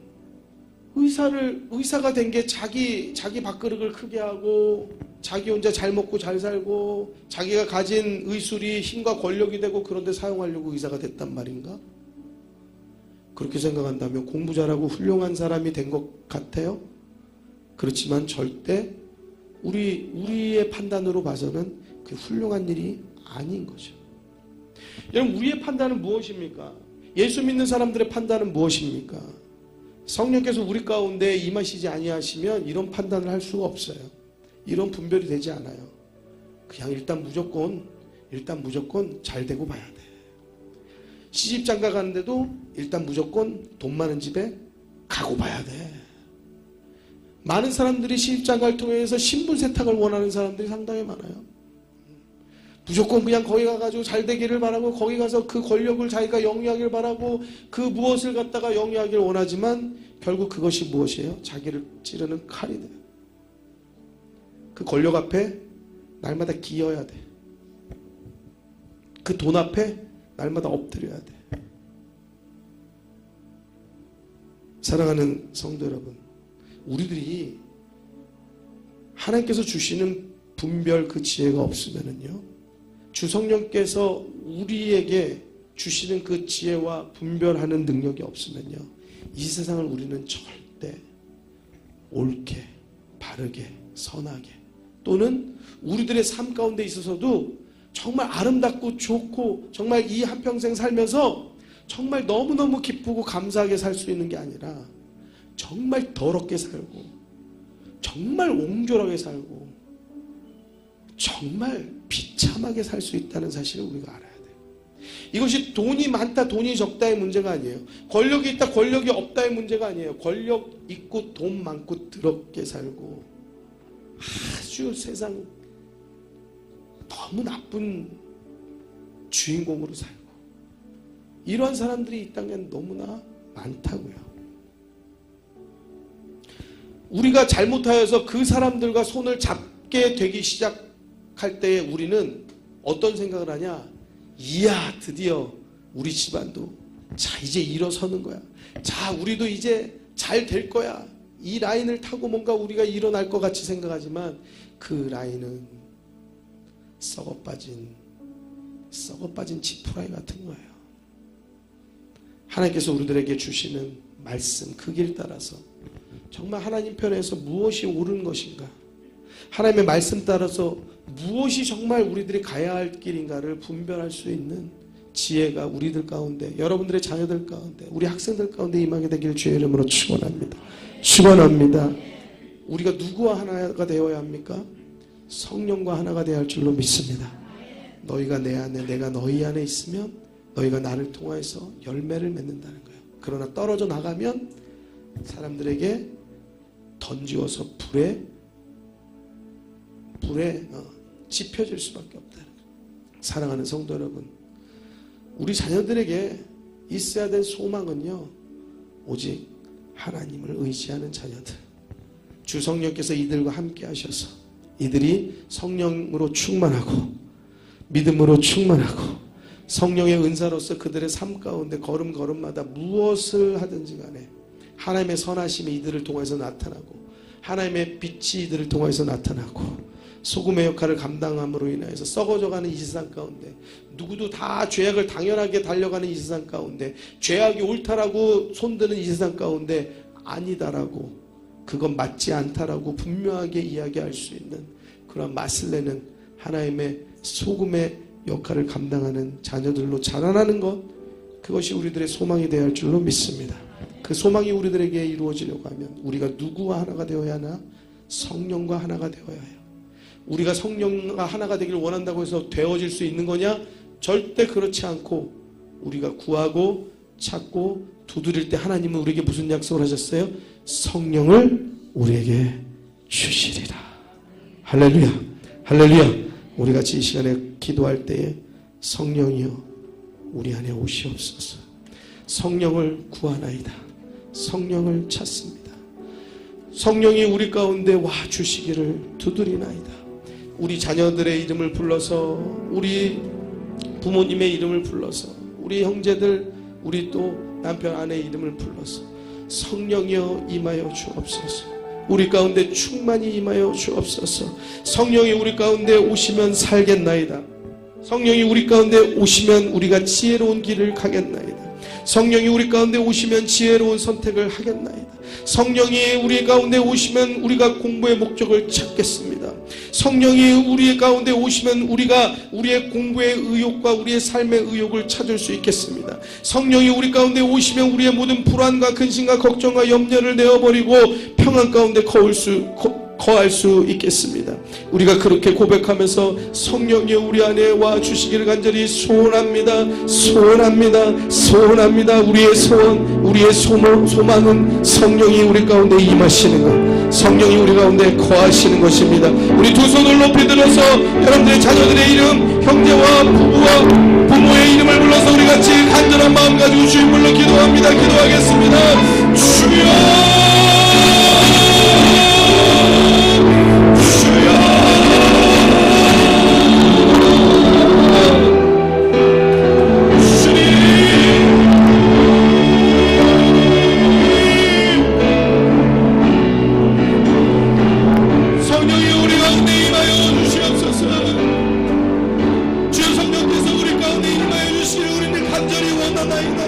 의사가 된 게 자기 밥그릇을 크게 하고 자기 혼자 잘 먹고 잘 살고 자기가 가진 의술이 힘과 권력이 되고 그런데 사용하려고 의사가 됐단 말인가? 그렇게 생각한다면 공부 잘하고 훌륭한 사람이 된 것 같아요? 그렇지만 절대 우리의 판단으로 봐서는 그 훌륭한 일이 아닌 거죠. 여러분, 우리의 판단은 무엇입니까? 예수 믿는 사람들의 판단은 무엇입니까? 성령께서 우리 가운데 임하시지 아니하시면 이런 판단을 할 수가 없어요. 이런 분별이 되지 않아요. 그냥 일단 무조건 잘 되고 봐야 돼. 시집장가 가는데도 일단 무조건 돈 많은 집에 가고 봐야 돼. 많은 사람들이 시집장가를 통해서 신분 세탁을 원하는 사람들이 상당히 많아요. 무조건 그냥 거기 가가지고 잘 되기를 바라고 거기 가서 그 권력을 자기가 영위하기를 바라고 그 무엇을 갖다가 영위하기를 원하지만 결국 그것이 무엇이에요? 자기를 찌르는 칼이 돼요. 그 권력 앞에 날마다 기어야 돼. 그 돈 앞에 날마다 엎드려야 돼. 사랑하는 성도 여러분, 우리들이 하나님께서 주시는 분별 그 지혜가 없으면은요, 주 성령께서 우리에게 주시는 그 지혜와 분별하는 능력이 없으면요, 이 세상을 우리는 절대 옳게, 바르게, 선하게, 또는 우리들의 삶 가운데 있어서도 정말 아름답고 좋고 정말 이 한평생 살면서 정말 너무너무 기쁘고 감사하게 살 수 있는 게 아니라 정말 더럽게 살고 정말 옹졸하게 살고 정말 비참하게 살 수 있다는 사실을 우리가 알아야 돼요. 이것이 돈이 많다 돈이 적다의 문제가 아니에요. 권력이 있다 권력이 없다의 문제가 아니에요. 권력 있고 돈 많고 더럽게 살고 아주 세상 너무 나쁜 주인공으로 살고 이러한 사람들이 이 땅에 너무나 많다고요. 우리가 잘못하여서 그 사람들과 손을 잡게 되기 시작할 때에 우리는 어떤 생각을 하냐? 이야, 드디어 우리 집안도 자 이제 일어서는 거야. 자 우리도 이제 잘 될 거야. 이 라인을 타고 뭔가 우리가 일어날 것 같이 생각하지만 그 라인은 썩어빠진 지푸라기 같은 거예요. 하나님께서 우리들에게 주시는 말씀 그 길 따라서 정말 하나님 편에서 무엇이 옳은 것인가, 하나님의 말씀 따라서 무엇이 정말 우리들이 가야 할 길인가를 분별할 수 있는 지혜가 우리들 가운데, 여러분들의 자녀들 가운데, 우리 학생들 가운데 임하게 되기를 주의 이름으로 축원합니다. 축원합니다. 우리가 누구와 하나가 되어야 합니까? 성령과 하나가 되어야 할 줄로 믿습니다. 너희가 내 안에 내가 너희 안에 있으면 너희가 나를 통해서 열매를 맺는다는 거예요. 그러나 떨어져 나가면 사람들에게 던지어서 불에 지펴질 수밖에 없다는 거예요. 사랑하는 성도 여러분, 우리 자녀들에게 있어야 될 소망은요, 오직 하나님을 의지하는 자녀들, 주 성령께서 이들과 함께 하셔서 이들이 성령으로 충만하고 믿음으로 충만하고 성령의 은사로서 그들의 삶 가운데 걸음걸음마다 무엇을 하든지 간에 하나님의 선하심이 이들을 통해서 나타나고 하나님의 빛이 이들을 통해서 나타나고 소금의 역할을 감당함으로 인하여서 썩어져가는 이 세상 가운데 누구도 다 죄악을 당연하게 달려가는 이 세상 가운데 죄악이 옳다라고 손드는 이 세상 가운데 아니다라고 그건 맞지 않다라고 분명하게 이야기할 수 있는 그런 맛을 내는 하나님의 소금의 역할을 감당하는 자녀들로 자라나는 것, 그것이 우리들의 소망이 되어야 할 줄로 믿습니다. 그 소망이 우리들에게 이루어지려고 하면 우리가 누구와 하나가 되어야 하나? 성령과 하나가 되어야 해요. 우리가 성령과 하나가 되길 원한다고 해서 되어질 수 있는 거냐? 절대 그렇지 않고 우리가 구하고 찾고 두드릴 때 하나님은 우리에게 무슨 약속을 하셨어요? 성령을 우리에게 주시리라. 할렐루야, 할렐루야. 우리 같이 이 시간에 기도할 때에 성령이여 우리 안에 오시옵소서. 성령을 구하나이다. 성령을 찾습니다. 성령이 우리 가운데 와 주시기를 두드리나이다. 우리 자녀들의 이름을 불러서, 우리 부모님의 이름을 불러서, 우리 형제들, 우리 또 남편 아내의 이름을 불러서 성령이여 임하여 주옵소서. 우리 가운데 충만히 임하여 주옵소서. 성령이 우리 가운데 오시면 살겠나이다. 성령이 우리 가운데 오시면 우리가 지혜로운 길을 가겠나이다. 성령이 우리 가운데 오시면 지혜로운 선택을 하겠나이다. 성령이 우리 가운데 오시면 우리가 공부의 목적을 찾겠습니다. 성령이 우리 가운데 오시면 우리가 우리의 공부의 의욕과 우리의 삶의 의욕을 찾을 수 있겠습니다. 성령이 우리 가운데 오시면 우리의 모든 불안과 근심과 걱정과 염려를 내어버리고 평안 가운데 거할 수 있겠습니다. 우리가 그렇게 고백하면서 성령이 우리 안에 와 주시기를 간절히 소원합니다. 소원합니다. 소원합니다. 우리의 소원, 우리의 소망은 성령이 우리 가운데 임하시는 것, 성령이 우리 가운데 거하시는 것입니다. 우리 두 손을 높이 들어서 여러분들의 자녀들의 이름, 형제와 부부와 부모의 이름을 불러서 우리 같이 간절한 마음 가지고 주님 불러 기도합니다. 기도하겠습니다. 주여, 주여 성령께서 우리 가운데 임하여 주시기를 우리는 간절히 원하나이다.